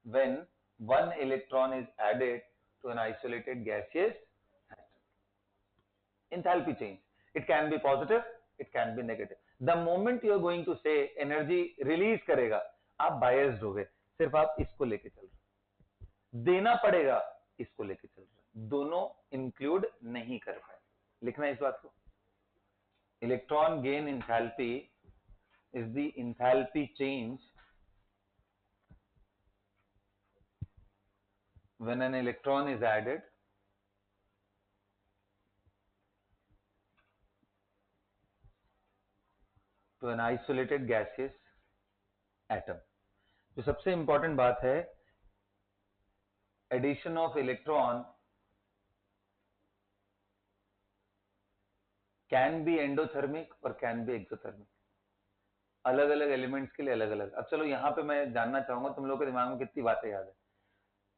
when one electron is added to an isolated gaseous enthalpy change. It can be positive, it can be negative. The moment you are going to say energy release करेगा, आप biased हो गए, सिर्फ आप इसको लेके चल रहे, देना पड़ेगा इसको लेके चल रहे, दोनों इंक्लूड नहीं कर पाए। लिखना इस बात को, electron gain enthalpy is the enthalpy change when an electron is added to an isolated gaseous atom। जो सबसे इंपॉर्टेंट बात है, addition of electron can be endothermic और कैन बी एक्सोथर्मिक, अलग अलग एलिमेंट्स के लिए अलग अलग। अब चलो यहाँ पे मैं जानना चाहूंगा तुम लोगों के दिमाग में कितनी बातें याद है,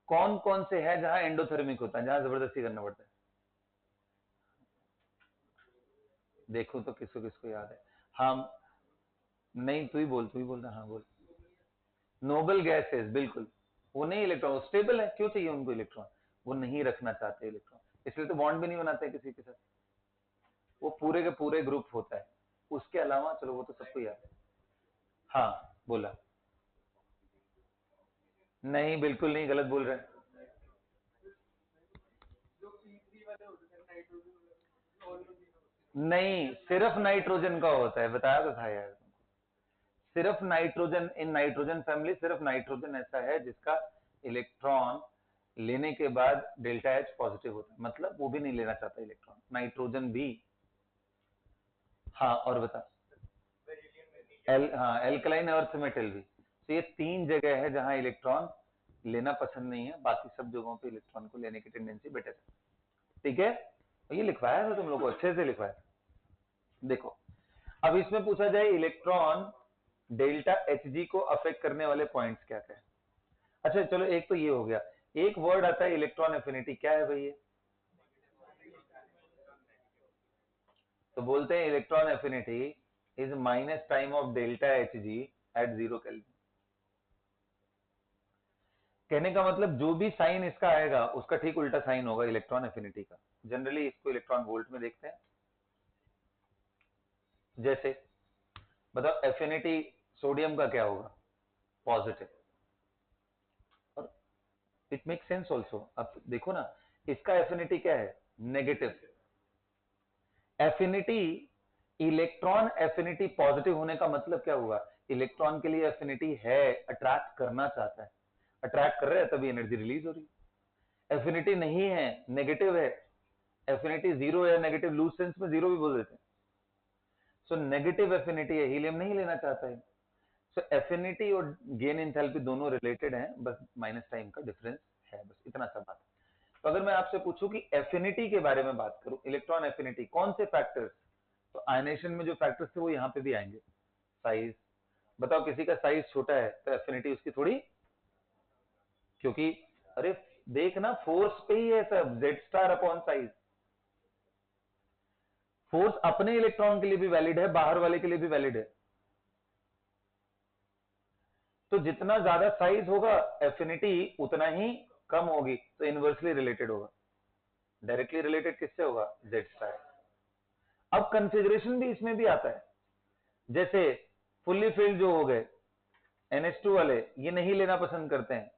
कौन कौन से है जहां एंडोथर्मिक होता है, जहां जबरदस्ती करना पड़ता है, देखो तो किसको किसको याद है। हाँ, नहीं तू ही बोल रहा, हाँ बोल। नोबल गैसेस, बिल्कुल, वो नहीं इलेक्ट्रॉन स्टेबल है, क्यों चाहिए उनको इलेक्ट्रॉन, वो नहीं रखना चाहते इलेक्ट्रॉन, इसलिए तो बॉन्ड भी नहीं बनाते किसी के साथ, वो पूरे के पूरे ग्रुप होता है। उसके अलावा चलो वो तो सबको याद है। हाँ बोला, नहीं बिल्कुल नहीं, गलत बोल रहे हैं। नहीं, सिर्फ नाइट्रोजन का होता है, बताया तो था यार, सिर्फ नाइट्रोजन, इन नाइट्रोजन फैमिली सिर्फ नाइट्रोजन ऐसा है जिसका इलेक्ट्रॉन लेने के बाद डेल्टा एच पॉजिटिव होता है, मतलब वो भी नहीं लेना चाहता इलेक्ट्रॉन, नाइट्रोजन भी। हाँ और बता, हाँ एल्कलाइन अर्थ मेटल भी। तो ये तीन जगह है जहां इलेक्ट्रॉन लेना पसंद नहीं है, बाकी सब जगहों पे इलेक्ट्रॉन को लेने की टेंडेंसी बेटर है। ठीक है, ये लिखवाया था तुम लोग को, अच्छे से लिखवाया। देखो अब इसमें पूछा जाए इलेक्ट्रॉन डेल्टा एच जी को अफेक्ट करने वाले पॉइंट्स क्या क्या है। अच्छा चलो, एक तो ये हो गया। एक वर्ड आता है इलेक्ट्रॉन एफिनिटी, क्या है भाई ये? तो बोलते हैं electron affinity is minus time of delta H G at 0 Kelvin. कहने का मतलब जो भी साइन इसका आएगा उसका ठीक उल्टा साइन होगा इलेक्ट्रॉन एफिनिटी का। जनरली इसको इलेक्ट्रॉन वोल्ट में देखते हैं। जैसे बताओ एफिनिटी सोडियम का क्या होगा? पॉजिटिव। और इट मेक सेंस ऑल्सो। अब देखो ना, इसका एफिनिटी क्या है? Negative. Affinity, electron affinity positive होने का मतलब क्या हुआ? इलेक्ट्रॉन के लिए एफिनिटी है, अट्रैक्ट करना चाहता है, अट्रैक्ट कर रहा है तभी एनर्जी रिलीज हो रही है। एफिनिटी नहीं है, नेगेटिव है, एफिनिटी जीरो या नेगेटिव, लूज सेंस में जीरो भी बोल देते हैं। सो नेगेटिव एफिनिटी है, हीलियम नहीं लेना चाहता है। सो एफिनिटी और गेन एंथैल्पी दोनों रिलेटेड हैं, बस माइनस टाइम का डिफरेंस है, बस इतना सा बात। तो अगर मैं आपसे पूछूं कि एफिनिटी के बारे में बात करूं, इलेक्ट्रॉन एफिनिटी, कौन से फैक्टर्स? तो आयनेशन में जो फैक्टर्स थे वो यहां पे भी आएंगे। साइज, बताओ किसी का साइज छोटा है तो एफिनिटी उसकी थोड़ी, क्योंकि अरे देखना फोर्स पे ही है सब, Z star upon size. Force अपने इलेक्ट्रॉन के लिए भी वैलिड है, बाहर वाले के लिए भी वैलिड है। तो जितना ज्यादा साइज होगा एफिनिटी उतना ही कम होगी, तो इनवर्सली रिलेटेड होगा। डायरेक्टली रिलेटेड किससे होगा? Z star. अब कंफिग्रेशन भी इसमें भी आता है। जैसे फुल्ली फिल्ड जो हो गए NH2 वाले, ये नहीं लेना पसंद करते हैं,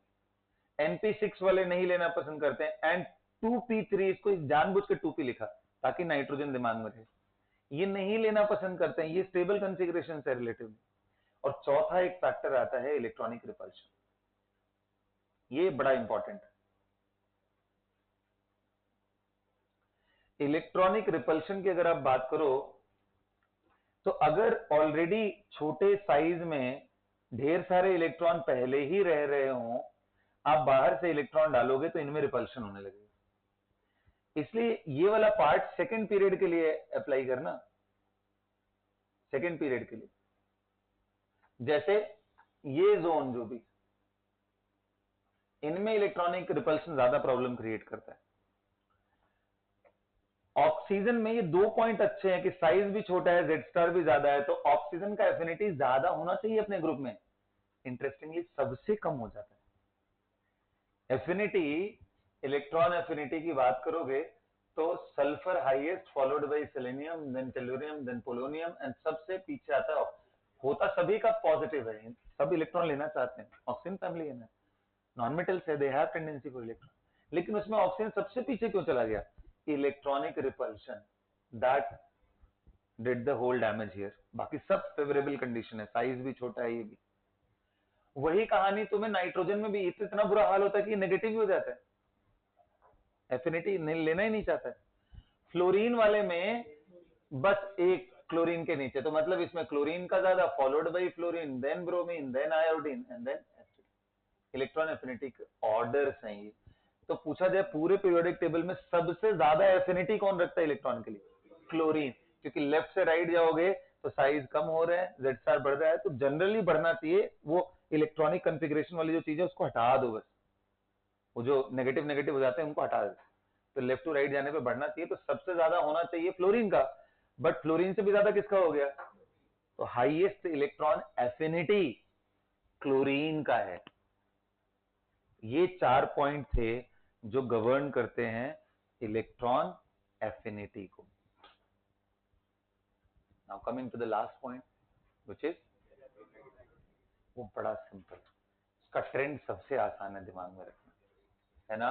NP6 वाले नहीं लेना पसंद करते हैं, एंड 2p3, इसको जानबूझ के 2p लिखा ताकि नाइट्रोजन दिमाग में रहे, ये नहीं लेना पसंद करते हैं, ये स्टेबल कंफिग्रेशन से रिलेटिव। और चौथा एक फैक्टर आता है इलेक्ट्रॉनिक रिपल्शन, ये बड़ा इंपॉर्टेंट है। इलेक्ट्रॉनिक रिपल्शन की अगर आप बात करो तो अगर ऑलरेडी छोटे साइज में ढेर सारे इलेक्ट्रॉन पहले ही रह रहे हों, आप बाहर से इलेक्ट्रॉन डालोगे तो इनमें रिपल्शन होने लगेगा। इसलिए ये वाला पार्ट सेकंड पीरियड के लिए अप्लाई करना, सेकंड पीरियड के लिए। जैसे ये जोन जो भी, इनमें इलेक्ट्रॉनिक रिपल्शन ज्यादा प्रॉब्लम क्रिएट करता है। ऑक्सीजन में ये 2 पॉइंट अच्छे हैं कि साइज भी छोटा है, जेड स्टार भी ज्यादा है, तो ऑक्सीजन का एफिनिटी ज्यादा होना चाहिए अपने ग्रुप में, इंटरेस्टिंगली सबसे कम हो जाता है एफिनिटी। इलेक्ट्रॉन एफिनिटी की बात करोगे तो sulphur highest, followed by selenium, then tellurium, then polonium, and सबसे पीछे आता है। होता सभी का पॉजिटिव है, सब इलेक्ट्रॉन लेना चाहते हैं, ऑक्सीजन फैमिली है ना, नॉन मेटल्स है, they have tendency for electron, लेकिन उसमें ऑक्सीजन सबसे पीछे क्यों चला गया? Electronic repulsion that did the whole damage here. बाकी सब फेवरेबल कंडीशन है, साइज भी छोटा है, ये भी। वही कहानी तुम्हें नाइट्रोजन में भी इतना बुरा हाल होता है कि नेगेटिव भी हो जाता है, एफिनिटी लेना ही नहीं चाहता है। फ्लोरीन वाले में बस एक क्लोरीन के नीचे, तो मतलब इसमें क्लोरीन का ज्यादा, followed by fluorine, then bromine, then iodine, and then electron affinity orders हैं ये। तो पूछा जाए पूरे पीरियोडिक टेबल में सबसे ज्यादा एफिनिटी कौन रखता है इलेक्ट्रॉन के लिए? क्लोरीन। क्योंकि लेफ्ट से राइट जाओगे तो साइज कम हो रहा है, जेड स्टार बढ़ रहा है, तो जनरली बढ़ना चाहिए। वो इलेक्ट्रॉनिक कंफिग्रेशन वाली जो चीज है उसको हटा दो बस, वो जो नेगेटिव नेगेटिव हो जाते हैं उनको हटा दो, तो लेफ्ट टू राइट जाने पे बढ़ना चाहिए। तो सबसे ज्यादा होना चाहिए फ्लोरीन का, बट फ्लोरीन से भी ज्यादा किसका हो गया? तो हाईएस्ट इलेक्ट्रॉन एफिनिटी क्लोरीन का है। ये 4 पॉइंट थे जो गवर्न करते हैं इलेक्ट्रॉन एफिनिटी को। Now coming to the last point which is, वो बड़ा सिंपल, उसका ट्रेंड सबसे आसान है दिमाग में रखना, है ना?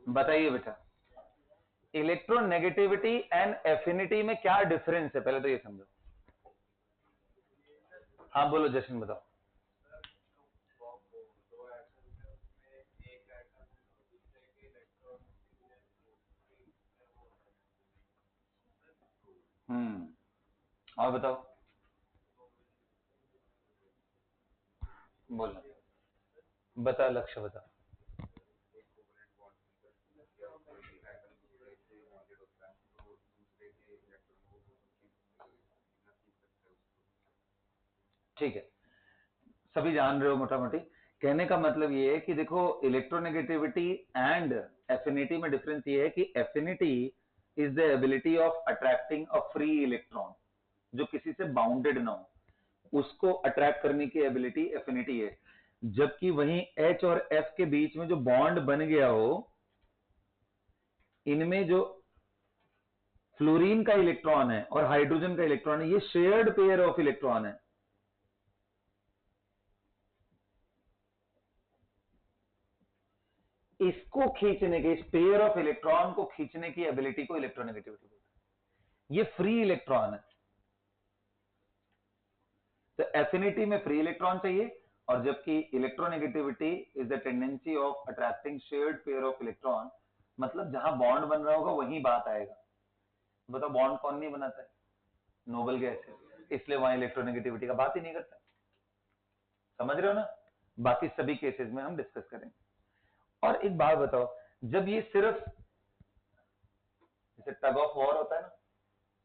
बताइए बेटा, इलेक्ट्रोनेगेटिविटी एंड एफिनिटी में क्या डिफरेंस है, पहले तो ये समझो। हाँ बोलो जशन, बताओ। और बताओ, बोलो, बता लक्ष्य बता। ठीक है, सभी जान रहे हो मोटा मोटी। कहने का मतलब ये है कि देखो इलेक्ट्रोनेगेटिविटी एंड एफिनिटी में डिफरेंस ये है कि affinity is the ability of attracting a free electron जो किसी से बाउंडेड ना हो, उसको अट्रैक्ट करने की एबिलिटी एफिनिटी है। जबकि वहीं H और F के बीच में जो बॉन्ड बन गया हो, इनमें जो फ्लोरीन का इलेक्ट्रॉन है और हाइड्रोजन का इलेक्ट्रॉन है, ये शेयर्ड पेयर ऑफ इलेक्ट्रॉन है। इसको खींचने के, इस पेयर ऑफ इलेक्ट्रॉन को खींचने की एबिलिटी को इलेक्ट्रोनेगेटिविटी बोलते हैं। ये फ्री इलेक्ट्रॉन है, तो एफिनिटी में फ्री इलेक्ट्रॉन चाहिए, और जबकि electronegativity is the tendency of attracting shared pair of electron. मतलब जहां बॉन्ड बन रहा होगा वहीं बात आएगा। बताओ बॉन्ड कौन नहीं बनाता है? नोबल गैसेस, इसलिए वहां इलेक्ट्रोनेगेटिविटी का बात ही नहीं करता। समझ रहे हो ना? बाकी सभी केसेस में हम डिस्कस करेंगे। और एक बात बताओ, जब ये सिर्फ जैसे टग ऑफ वॉर होता है ना,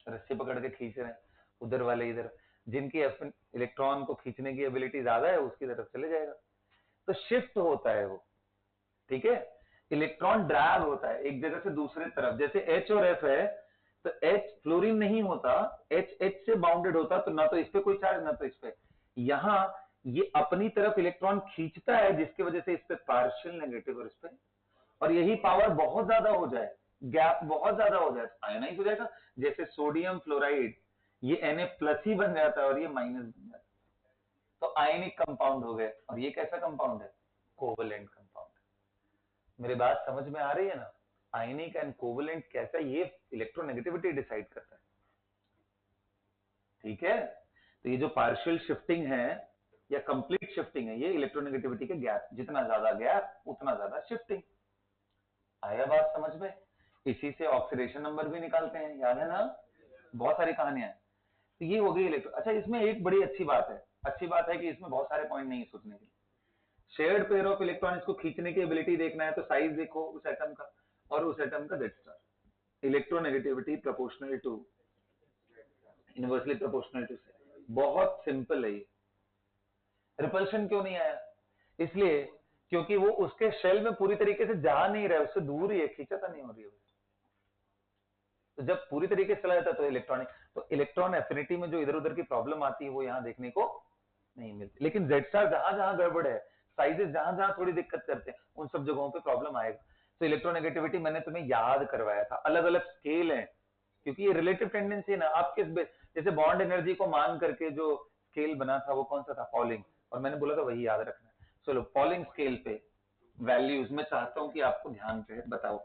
रस्सी पकड़ के खींच रहे हैं, उधर वाले इधर, जिनकी इलेक्ट्रॉन को खींचने की एबिलिटी ज्यादा है उसकी तरफ चले जाएगा, तो शिफ्ट होता है वो। ठीक है, इलेक्ट्रॉन ड्रैग होता है एक जगह से दूसरे तरफ। जैसे H और F है, तो H फ्लोरीन नहीं होता, H से बाउंडेड होता, तो ना तो इस पे कोई चार्ज ना तो इस पे। यहां ये अपनी तरफ इलेक्ट्रॉन खींचता है, जिसकी वजह से इस पे पार्शियल नेगेटिव और इस पे, और यही पावर बहुत ज्यादा हो जाए, गैप बहुत ज्यादा हो जाए, आयनाइज हो जाएगा। जैसे सोडियम फ्लोराइड, ये Na+ ही बन जाता है और ये माइनस बन जाता है, तो आयनिक कंपाउंड हो गए। और ये कैसा कंपाउंड है? Covalent compound. मेरी बात समझ में आ रही है ना? आयनिक एंड कोवलेंट कैसा, ये इलेक्ट्रोनेगेटिविटी डिसाइड करता है। ठीक है, तो ये जो पार्शियल शिफ्टिंग है या कंप्लीट शिफ्टिंग है, ये इलेक्ट्रोनेगेटिविटी के गैप, जितना ज्यादा गैप उतना ज्यादा शिफ्टिंग। आया बात समझ में? इसी से ऑक्सीडेशन नंबर भी निकालते हैं, याद है ना? बहुत सारी कहानियां हैं। तो ये हो गई इलेक्ट्रो। अच्छा, इसमें एक बड़ी अच्छी बात है, अच्छी बात है कि इसमें बहुत सारे पॉइंट नहीं सोचने के लिए। शेयर्ड पेयर ऑफ इलेक्ट्रॉन, इसको खींचने की एबिलिटी देखना है तो साइज देखो उस एटम का और उस एटम का Z star. Electronegativity proportional to, inversely proportional to से। बहुत सिंपल है ये। रिपल्शन क्यों नहीं आया? इसलिए क्योंकि वो उसके शेल में पूरी तरीके से जा नहीं रहा है, उससे दूर ही है, खींचता नहीं हो रही है। तो जब पूरी तरीके से चला जाता है तो इलेक्ट्रॉनिक, तो इलेक्ट्रॉन एफिनिटी में जो इधर उधर की प्रॉब्लम आती है वो यहां देखने को नहीं मिलती। लेकिन Z स्टार जहां जहां गड़बड़ है, साइजेस जहां जहां थोड़ी दिक्कत करते हैं, उन सब जगहों पे प्रॉब्लम आएगा। तो इलेक्ट्रोनेगेटिविटी मैंने तुम्हें याद करवाया था, अलग अलग स्केल है, क्योंकि ये रिलेटिव टेंडेंसी है ना। आप किस जैसे बॉन्ड एनर्जी को मान करके जो स्केल बना था वो कौन सा था? पॉलिंग। और मैंने बोला था वही याद रखना है। चलो पॉलिंग स्केल पे वैल्यूज मैं चाहता हूं कि आपको ध्यान रहे। बताओ,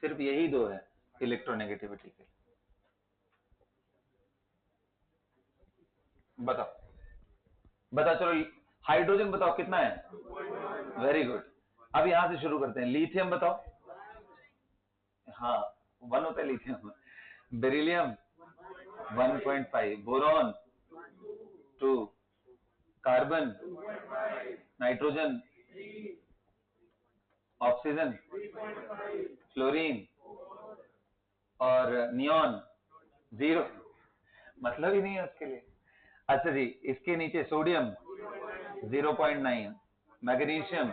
सिर्फ यही दो है इलेक्ट्रोनेगेटिविटी के। बताओ बताओ, चलो हाइड्रोजन बताओ कितना है? Very good. अब यहां से शुरू करते हैं। लिथियम बताओ। हाँ, 1 होता है lithium. Beryllium 1.5, boron 2, carbon, nitrogen, oxygen, fluorine और नियॉन 0। मतलब ही नहीं है उसके लिए। अच्छा जी, इसके नीचे sodium 0.9, magnesium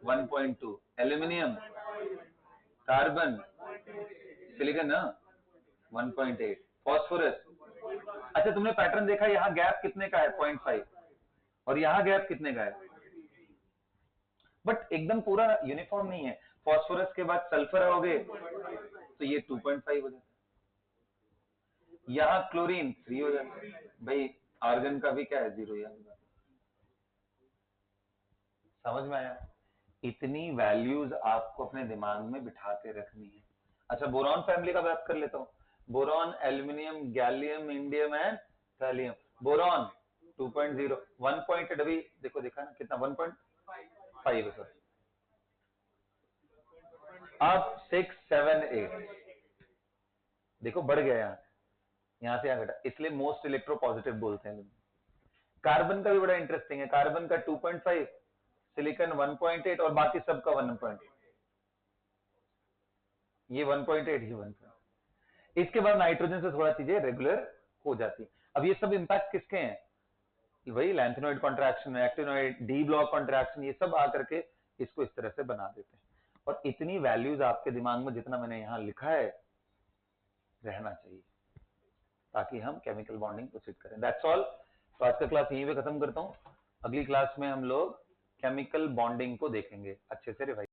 1.2, aluminium, carbon, silicon ना 1.8, फॉस्फोरस। अच्छा, तुमने पैटर्न देखा, यहाँ गैप कितने का है? 0.5, और यहाँ गैप कितने का है? बट एकदम पूरा यूनिफॉर्म नहीं है। फॉस्फोरस के बाद सल्फर आओगे तो ये 2.5 हो जाता है। यहाँ क्लोरीन 3 हो जाता है। भाई आर्गन का भी क्या है? 0। यार समझ में आया? इतनी वैल्यूज आपको अपने दिमाग में बिठा के रखनी है। अच्छा, बोरॉन फैमिली का बात कर लेता हूँ। Boron, aluminium, gallium, indium and thallium. Boron 2.0, 1 अभी देखो देखा ना कितना, 1.5 है सर। अब 6, 7, 8 देखो बढ़ गया, यहाँ से यहाँ घटा, इसलिए मोस्ट इलेक्ट्रो पॉजिटिव बोलते हैं। कार्बन का भी बड़ा इंटरेस्टिंग है, कार्बन का 2.5, सिलिकॉन 1.8 और बाकी सबका 1.8। ये 1.8, ये 1.8। इसके बाद नाइट्रोजन से थोड़ा चीजें रेगुलर हो जाती। अब ये सब इंपैक्ट किसके हैं? वही lanthanoid contraction, actinoid, D block contraction, ये सब आकर के इसको इस तरह से बना देते हैं। और इतनी वैल्यूज आपके दिमाग में जितना मैंने यहां लिखा है रहना चाहिए, ताकि हम केमिकल बॉन्डिंग प्रोसीड करें। That's all. तो आज का क्लास यहीं पे खत्म करता हूं। अगली क्लास में हम लोग केमिकल बॉन्डिंग को देखेंगे, अच्छे से रिवाइज